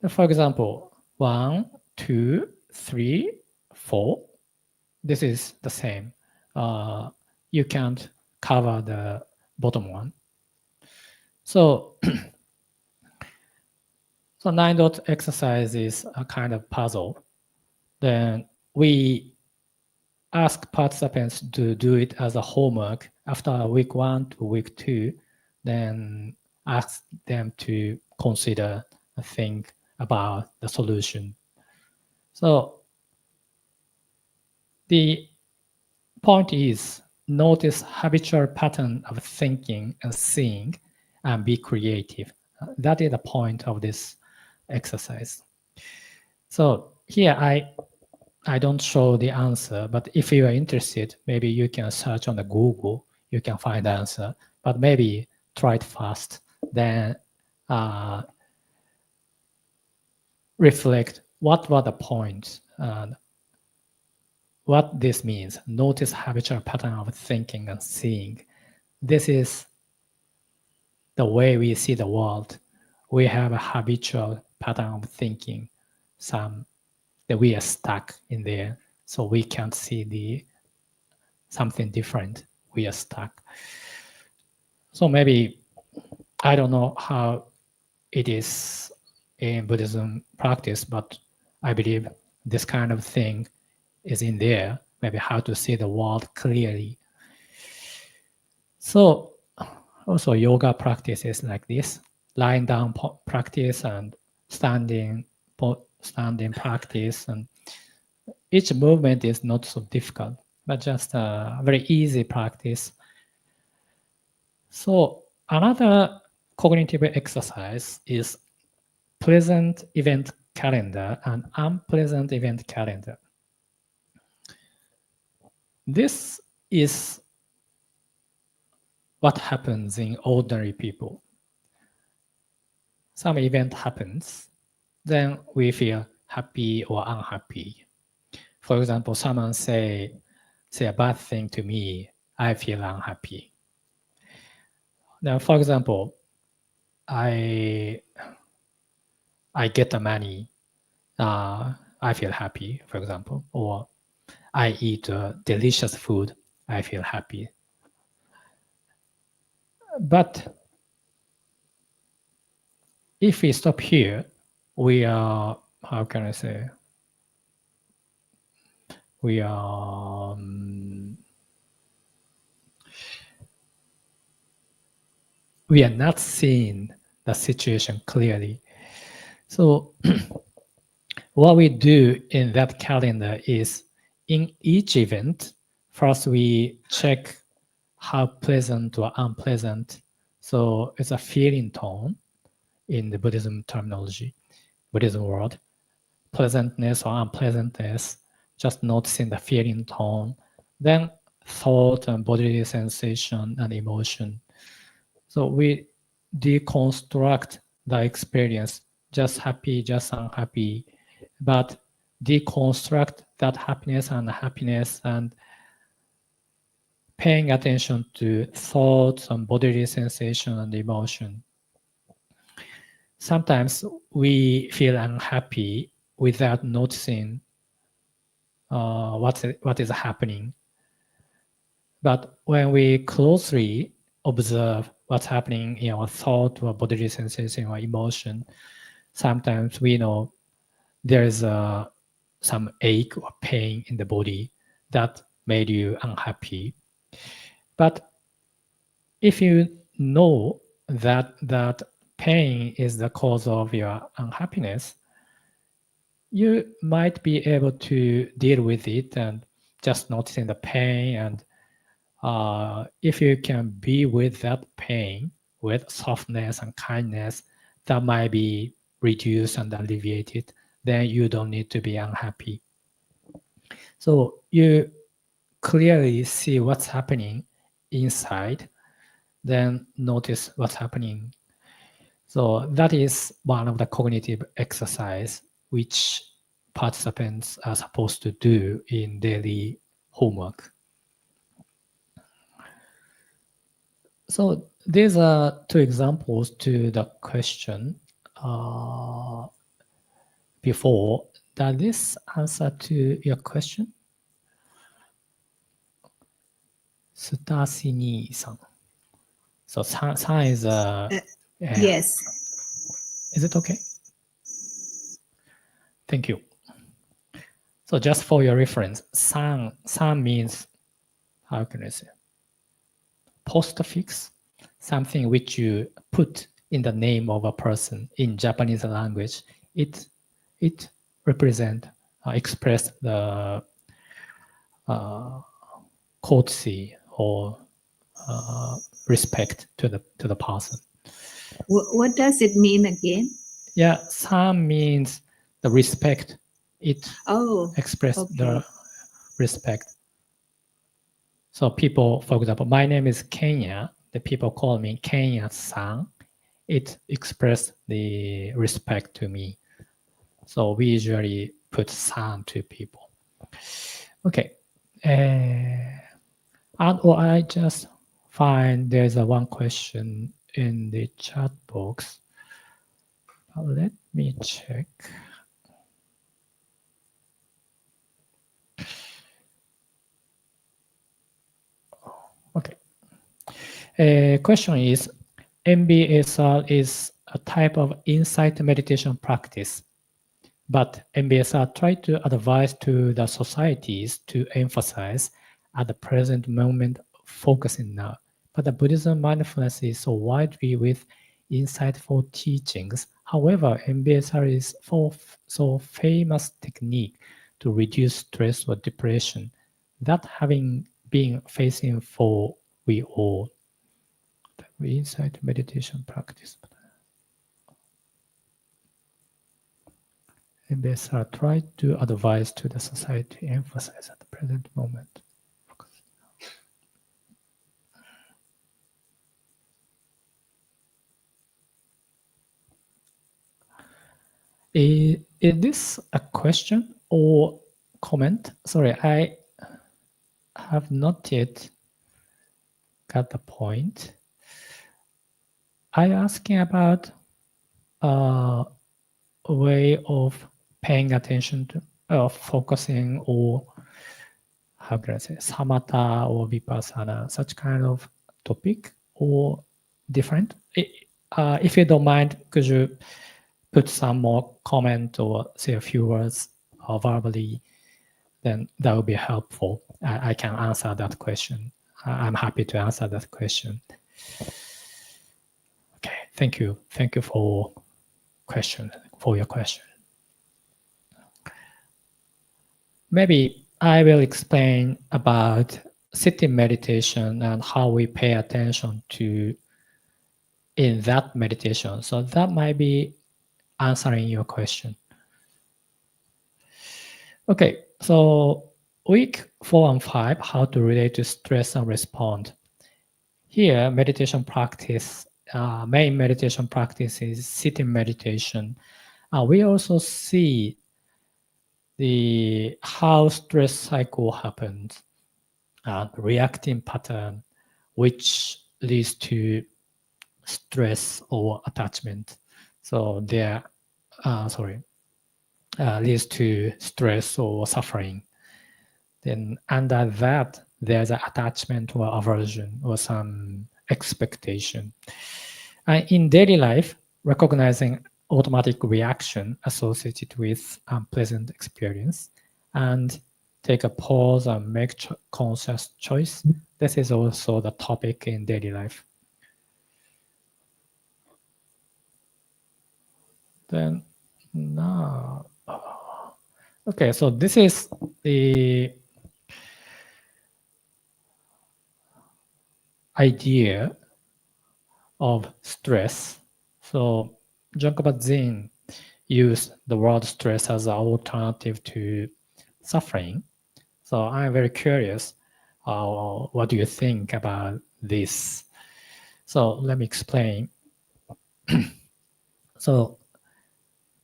For example, 1, 2, 3, 4. This is the same. You can't cover the bottom one. So, 9-dot exercise is a kind of puzzle. Then we ask participants to do it as a homework after week 1 to week 2. Then ask them to consider and think about the solution. So the point is notice habitual pattern of thinking and seeing and be creative. That is the point of this exercise. So here I don't show the answer, but if you are interested, maybe you can search on the Google, you can find the answer, but maybe try it first, then reflect what were the points and what this means. Notice habitual pattern of thinking and seeing. This is the way we see the world. We have a habitual pattern of thinking, that we are stuck in there, so we can't see something different. We are stuck. So maybe, I don't know how it is in Buddhism practice, but I believe this kind of thing is in there. maybe how to see the world clearly. So also yoga practices like this, lying down practice and standing practice, and each movement is not so difficult, but just a very easy practice. So another cognitive exercise is pleasant event calendar and unpleasant event calendar. This is what happens in ordinary people. Some event happens, then we feel happy or unhappy. For example, someone say a bad thing to me, I feel unhappy. Now, for example, I get the money, I feel happy, for example, or I eat delicious food, I feel happy. But if we stop here, we are, how can I say, we are not seeing the situation clearly. So what we do in that calendar is, in each event, first we check how pleasant or unpleasant. So it's a feeling tone in the Buddhism terminology, Buddhism world. Pleasantness or unpleasantness, just noticing the feeling tone. Then thought and bodily sensation and emotion. So we deconstruct the experience, just happy, just unhappy, but deconstruct that happiness and unhappiness and paying attention to thoughts and bodily sensation and emotion. Sometimes we feel unhappy without noticing what is happening. But when we closely observe what's happening in our thought or bodily sensation or emotion, sometimes we know there is some ache or pain in the body that made you unhappy. But if you know that that pain is the cause of your unhappiness, you might be able to deal with it and just noticing the pain. And if you can be with that pain with softness and kindness, that might be reduced and alleviated. Then you don't need to be unhappy. So you clearly see what's happening inside, then notice what's happening. So that is one of the cognitive exercise which participants are supposed to do in daily homework. So these are two examples to the question before. Does this answer to your question? Sutasini-san. So san is Yes. Is it okay? Thank you. So just for your reference, san means, how can I say, postfix, something which you put in the name of a person in Japanese language. It represent, express the courtesy or respect to the person. What does it mean again? Yeah, san means the respect. It expresses the respect. So people, for example, my name is Kenya. The people call me Kenya-san. It expresses the respect to me. So we usually put san to people. Okay. And I just find there's one question in the chat box. Let me check. Okay. Question is, MBSR is a type of insight meditation practice. But MBSR tried to advise to the societies to emphasize at the present moment, focusing now. But the Buddhism mindfulness is so widely with insightful teachings. However, MBSR is so famous technique to reduce stress or depression that having been facing for we all. The insight meditation practice. MBSR tried to advise to the society emphasize at the present moment. Is this a question or comment? Sorry, I have not yet got the point. I'm asking about a way of paying attention to, focusing, or how can I say, samatha or vipassana, such kind of topic, or different? If you don't mind, could you put some more comment or say a few words verbally, then that would be helpful. I can answer that question. I'm happy to answer that question. Okay, thank you. Thank you for your question. Maybe I will explain about sitting meditation and how we pay attention to in that meditation. So that might be answering your question. Okay, so week 4 and 5, how to relate to stress and respond. Here, meditation practice, main meditation practice is sitting meditation. We also see the how stress cycle happens, reacting pattern, which leads to stress or attachment. So there, leads to stress or suffering. Then under that, there's an attachment or aversion or some expectation. In daily life, recognizing automatic reaction associated with unpleasant experience and take a pause and make conscious choice. This is also the topic in daily life. Then now, okay, so this is the idea of stress. So John Kabat-Zinn used the word stress as an alternative to suffering. So I'm very curious, what do you think about this? So let me explain. So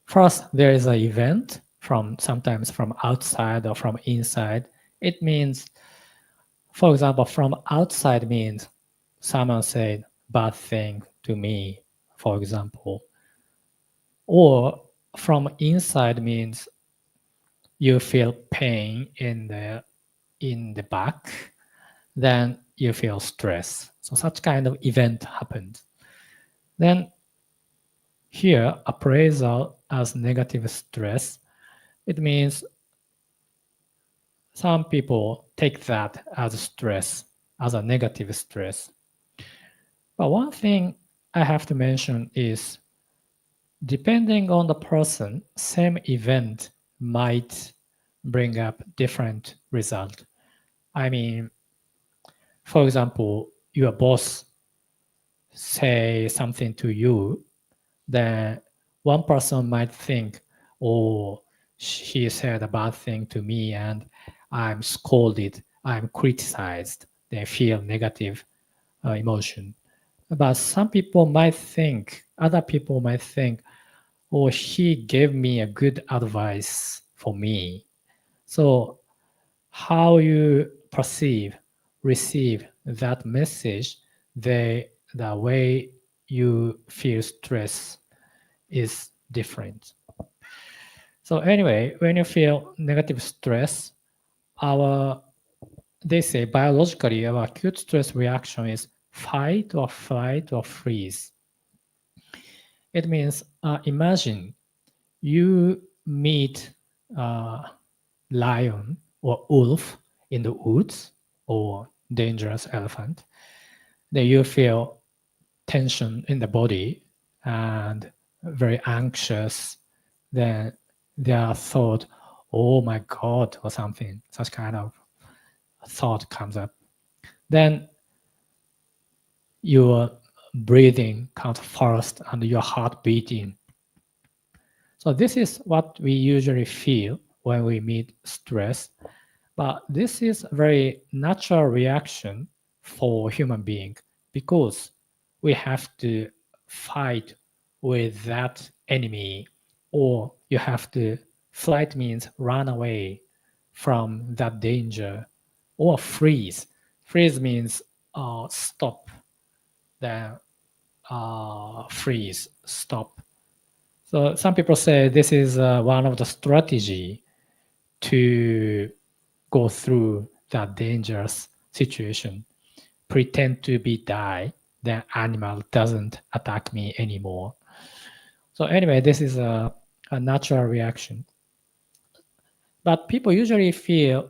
first, there is an event sometimes from outside or from inside. It means, for example, from outside means someone said bad thing to me, for example. Or from inside means you feel pain in the back, then you feel stress. So such kind of event happened. Then here, appraisal as negative stress, it means some people take that as stress, as a negative stress. But one thing I have to mention is, depending on the person, same event might bring up different result. I mean, for example, your boss say something to you, then one person might think, oh, he said a bad thing to me and I'm scolded, I'm criticized. They feel negative emotion. But some people might think, other people might think, oh, he gave me a good advice for me. So how you receive that message, the way you feel stress is different. So anyway, when you feel negative stress, they say biologically our acute stress reaction is fight or flight or freeze. It means imagine you meet a lion or wolf in the woods or dangerous elephant, then you feel tension in the body and very anxious. Then there thought, oh my God, or something, such kind of thought comes up. Then your breathing comes fast and your heart beating. So this is what we usually feel when we meet stress. But this is a very natural reaction for human being because we have to fight with that enemy, or you have to flight means run away from that danger, or freeze. Freeze means stop, then freeze, stop. So some people say this is one of the strategy to go through that dangerous situation. Pretend to be die, then animal doesn't attack me anymore. So anyway, this is a natural reaction. But people usually feel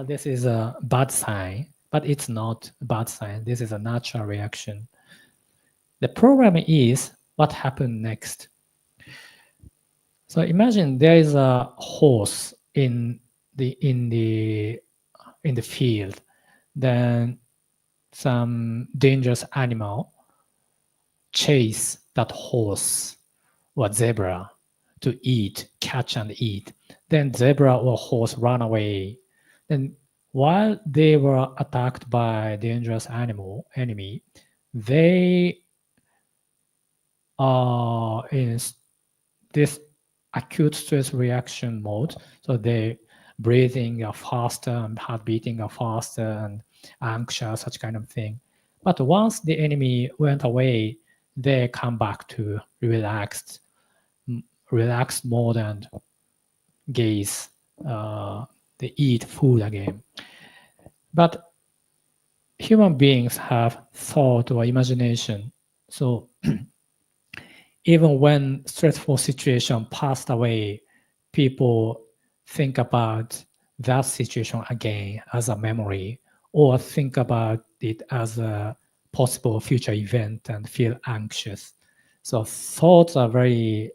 this is a bad sign, but it's not a bad sign. This is a natural reaction. The problem is what happened next. So imagine there is a horse in the field, then some dangerous animal chase that horse or zebra to eat, catch and eat. Then zebra or horse run away. Then while they were attacked by dangerous enemy, they are in this acute stress reaction mode. So they breathing are faster and heart beating are faster and anxious, such kind of thing. But once the enemy went away, they come back to relaxed mode and gaze. They eat food again. But human beings have thought or imagination. So even when stressful situation passed away, people think about that situation again as a memory, or think about it as a possible future event and feel anxious. So thoughts are very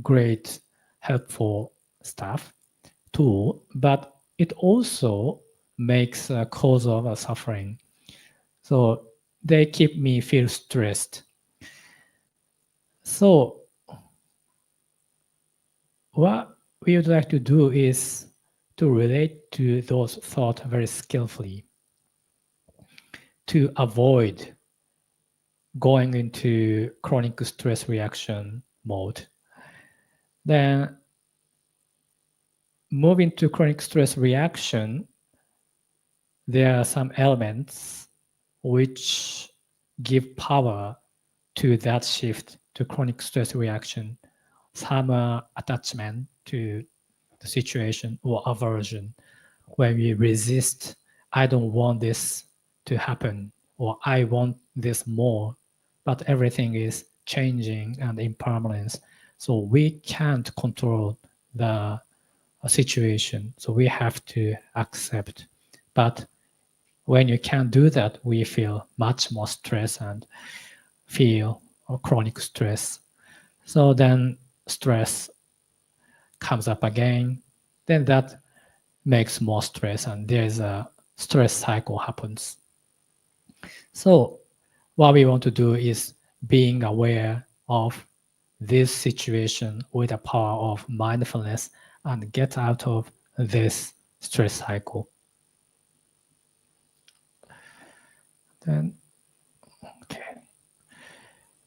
great, helpful stuff too, but it also makes a cause of a suffering. So they keep me feel stressed. So what we would like to do is to relate to those thoughts very skillfully, to avoid going into chronic stress reaction mode. Then moving to chronic stress reaction, there are some elements which give power to that shift to chronic stress reaction. Some attachment to the situation or aversion. When we resist, I don't want this to happen, or I want this more, but everything is changing and impermanence. So we can't control the situation. So we have to accept. But when you can't do that, we feel much more stress and feel chronic stress. So then stress comes up again, then that makes more stress and there's a stress cycle happens. So what we want to do is being aware of this situation with the power of mindfulness and get out of this stress cycle. Then, okay.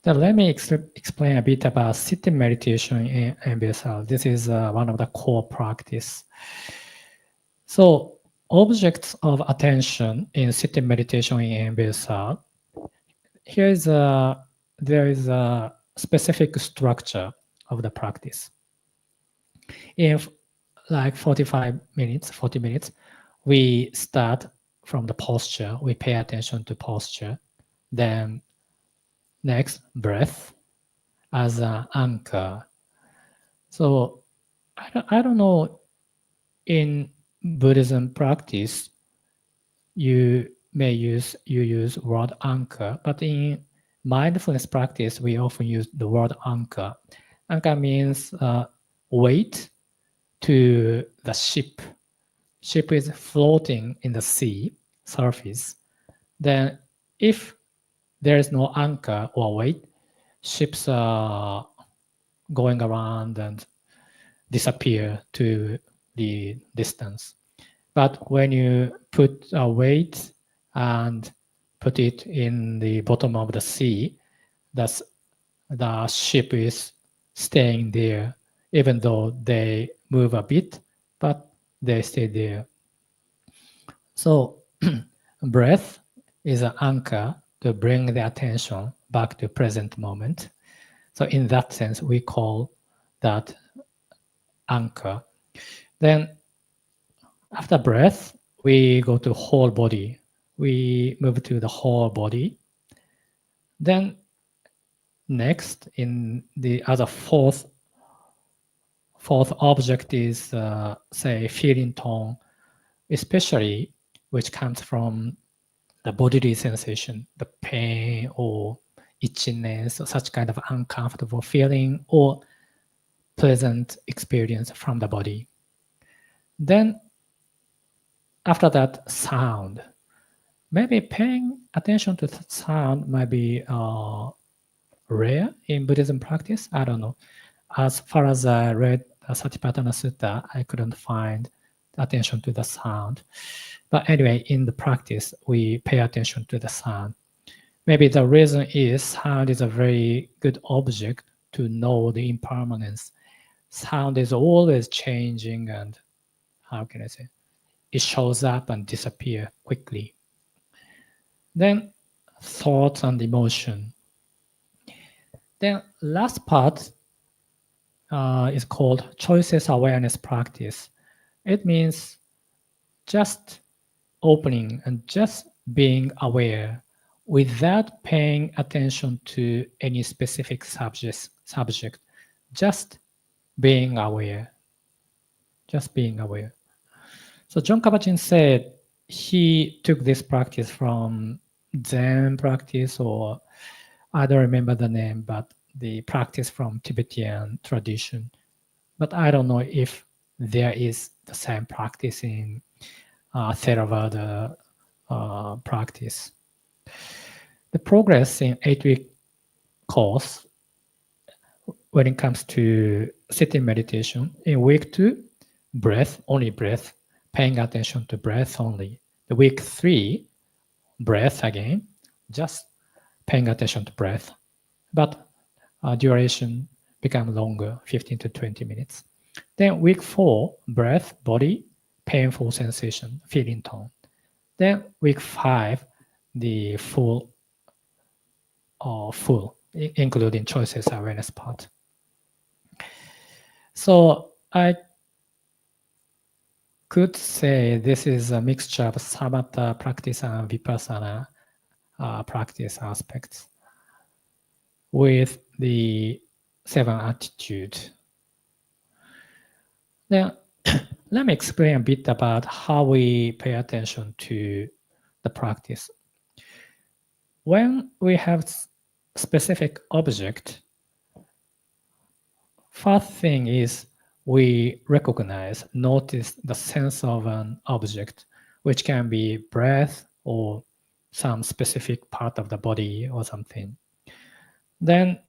Then let me explain a bit about sitting meditation in MBSR. This is one of the core practice. So objects of attention in sitting meditation in MBSR, there is a specific structure of the practice. If like 40 minutes, we start from the posture, we pay attention to posture, then next breath as an anchor. So I don't know, in Buddhism practice, you use word anchor, but in mindfulness practice, we often use the word anchor. Anchor means weight to the ship. Ship is floating in the sea surface. Then if there is no anchor or weight, ships are going around and disappear to the distance. But when you put a weight and put it in the bottom of the sea, the ship is staying there, even though they move a bit, but they stay there. So breath is an anchor to bring the attention back to present moment. So in that sense, we call that anchor. Then after breath, we go to whole body. We move to the whole body. Then next, in the other fourth object is, say, feeling tone, especially which comes from the bodily sensation, the pain or itchiness, or such kind of uncomfortable feeling or pleasant experience from the body. Then after that, sound. Maybe paying attention to sound might be rare in Buddhism practice. I don't know. As far as I read the Satipatthana Sutta, I couldn't find attention to the sound. But anyway, in the practice, we pay attention to the sound. Maybe the reason is sound is a very good object to know the impermanence. Sound is always changing, and how can I say? It shows up and disappears quickly. Then thoughts and emotion. Then last part is called choices awareness practice. It means just opening and just being aware without paying attention to any specific subject, just being aware. Just being aware. So John Kabat-Zinn said he took this practice from Zen practice, or I don't remember the name, but the practice from Tibetan tradition. But I don't know if there is the same practice in Theravada practice. The progress in 8-week course when it comes to sitting meditation, in week 2, breath, only breath, paying attention to breath only. The week 3, breath again, just paying attention to breath. But duration become longer, 15 to 20 minutes. Then week 4, breath, body, painful sensation, feeling tone. Then week 5, the full, including choices awareness part. So I could say this is a mixture of samatha practice and vipassana practice aspects with the 7 attitudes. Now, let me explain a bit about how we pay attention to the practice. When we have specific object, first thing is we notice the sense of an object, which can be breath or some specific part of the body or something. Then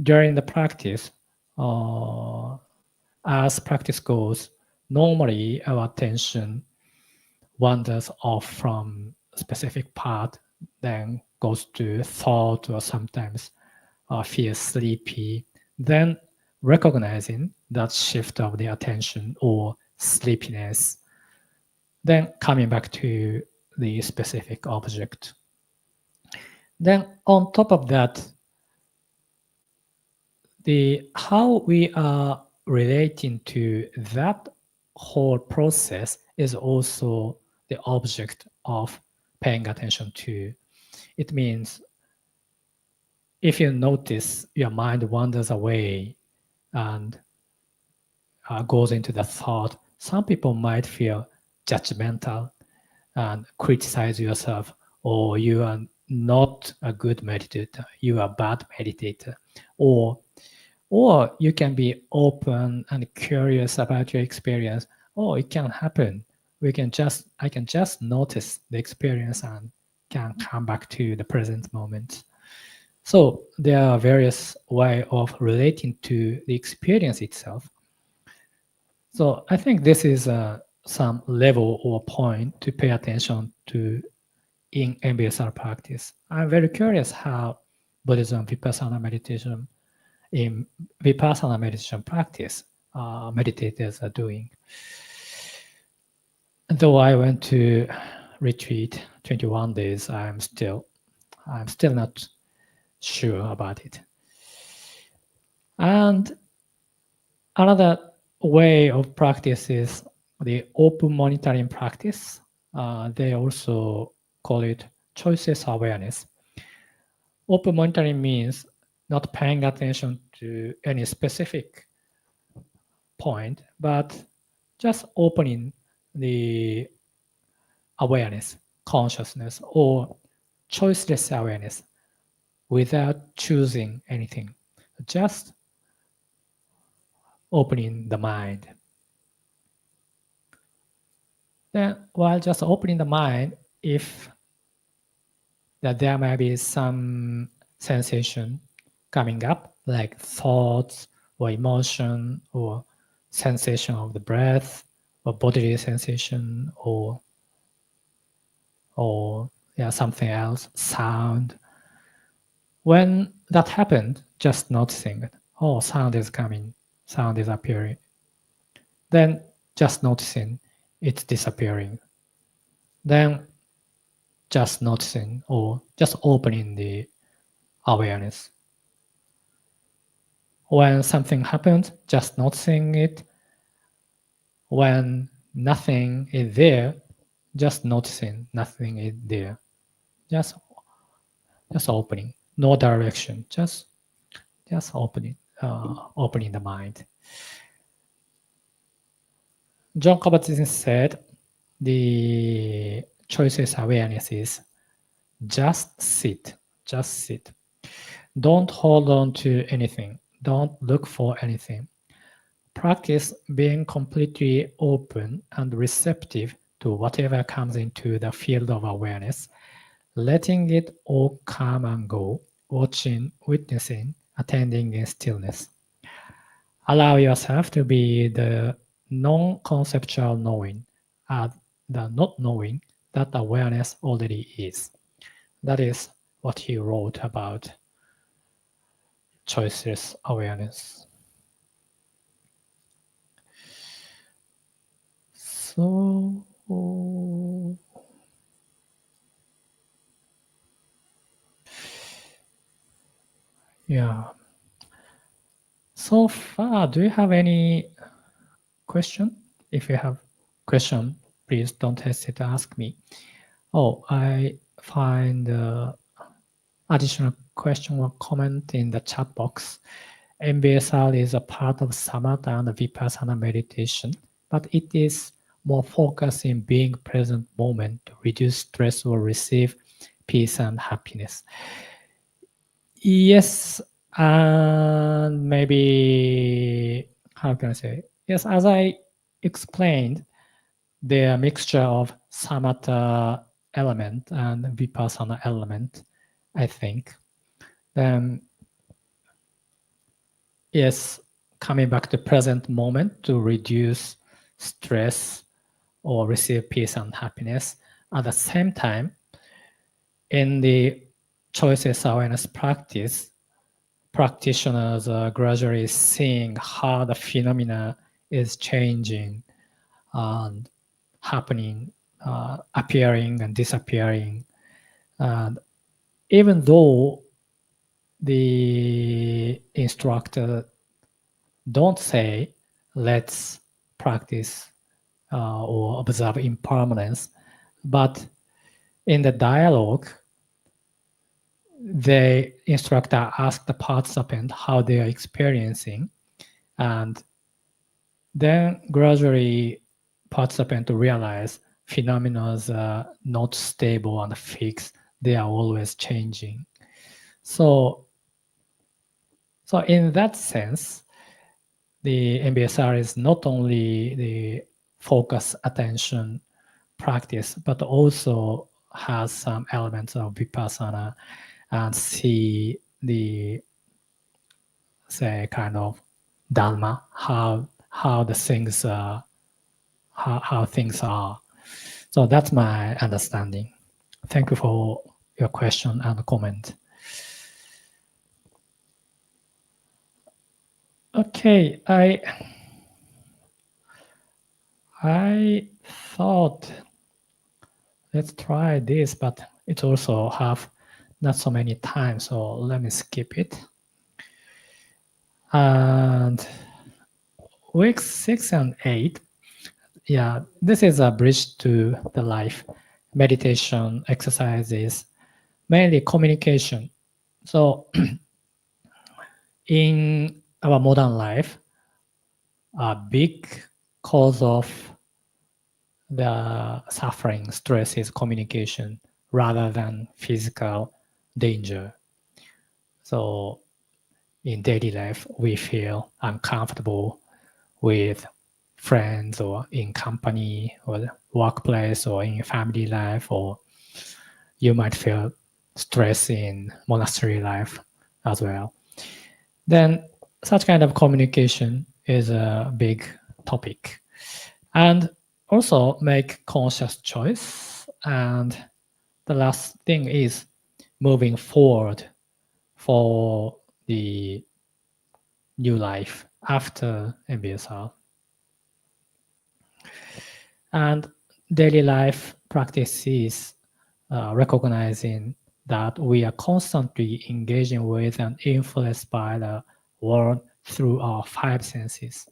during the practice, as practice goes, normally our attention wanders off from a specific part, then goes to thought or sometimes feels sleepy. Then recognizing that shift of the attention or sleepiness, then coming back to the specific object. Then on top of that, how we are relating to that whole process is also the object of paying attention to. It means if you notice your mind wanders away and goes into the thought, some people might feel judgmental and criticize yourself, or you are not a good meditator, you are a bad meditator, or you can be open and curious about your experience. Oh, it can happen. I can just notice the experience and can come back to the present moment. So there are various ways of relating to the experience itself. So I think this is some level or point to pay attention to in MBSR practice. I'm very curious how Buddhism, Vipassana meditation, in Vipassana meditation practice, meditators are doing. Though I went to retreat 21 days, I'm still not sure about it. And another way of practice is the open monitoring practice. They also call it choices awareness. Open monitoring means not paying attention to any specific point, but just opening the awareness, consciousness, or choiceless awareness without choosing anything. Just opening the mind. Then, while just opening the mind, if that there may be some sensation coming up, like thoughts or emotion or sensation of the breath or bodily sensation or something else, sound. When that happened, just noticing, oh, sound is coming, sound is appearing. Then just noticing it's disappearing. Then just noticing or just opening the awareness. When something happens, just noticing it. When nothing is there, just noticing nothing is there. Just opening, no direction, just opening, opening the mind. John Kabat-Zinn said the choices awareness is just sit. Don't hold on to anything. Don't look for anything. Practice being completely open and receptive to whatever comes into the field of awareness, letting it all come and go, watching, witnessing, attending in stillness. Allow yourself to be the non-conceptual knowing, the not knowing that awareness already is. That is what he wrote about choiceless awareness. So, yeah. So far, do you have any question? If you have question, please don't hesitate to ask me. Oh, I find additional question or comment in the chat box. MBSR is a part of Samatha and Vipassana meditation, but it is more focused in being present moment to reduce stress or receive peace and happiness. Yes, and maybe, how can I say? Yes, as I explained, the mixture of Samatha element and Vipassana element, I think. Then, yes, coming back to present moment to reduce stress or receive peace and happiness. At the same time, in the choices awareness practice, practitioners are gradually seeing how the phenomena is changing and happening, appearing and disappearing. And even though the instructor don't say, let's practice or observe impermanence, but in the dialogue, the instructor asks the participant how they are experiencing, and then gradually participants realize phenomena are not stable and fixed. They are always changing. So in that sense, the MBSR is not only the focus attention practice, but also has some elements of vipassana and see the, say, kind of dharma, how the things are, how things are. So that's my understanding. Thank you for your question and comment. Okay, I thought let's try this, but it also have not so many times, so let me skip it. And week 6 and 8, yeah, this is a bridge to the life. Meditation exercises, mainly communication. So in our modern life, a big cause of the suffering, stress is communication rather than physical danger. So in daily life, we feel uncomfortable with friends or in company or workplace or in family life, or you might feel stress in monastery life as well. Then such kind of communication is a big topic. And also make conscious choice. And the last thing is moving forward for the new life after MBSR. And daily life practices recognizing that we are constantly engaging with and influenced by the world through our 5 senses.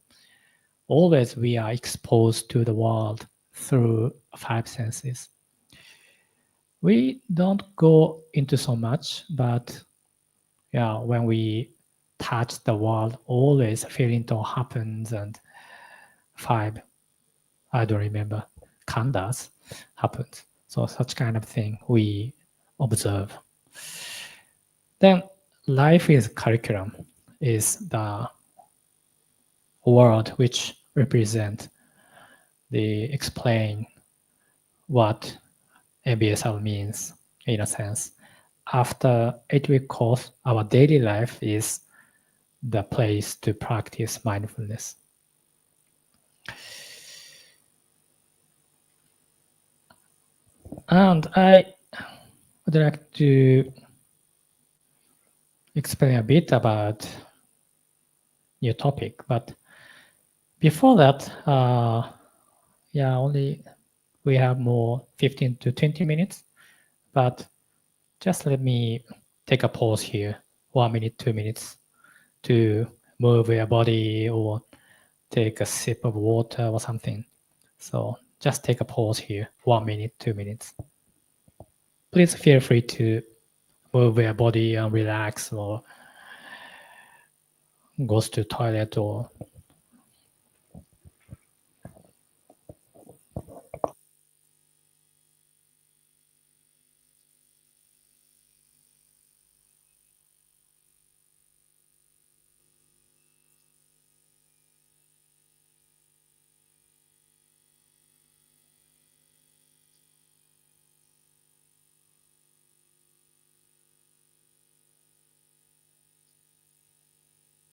Always we are exposed to the world through 5 senses. We don't go into so much, but yeah, when we touch the world, always feeling to happens, and 5, I don't remember, khandhas happens. So such kind of thing we observe. Then life is curriculum, is the word which represent the explain what MBSR means in a sense. After 8-week course, our daily life is the place to practice mindfulness. And I would like to explain a bit about new topic, but before that, yeah, only we have more 15 to 20 minutes, but just let me take a pause here, 1 minute, 2 minutes, to move your body or take a sip of water or something. So just take a pause here, 1 minute, 2 minutes. Please feel free to move your body and relax, or goes to toilet or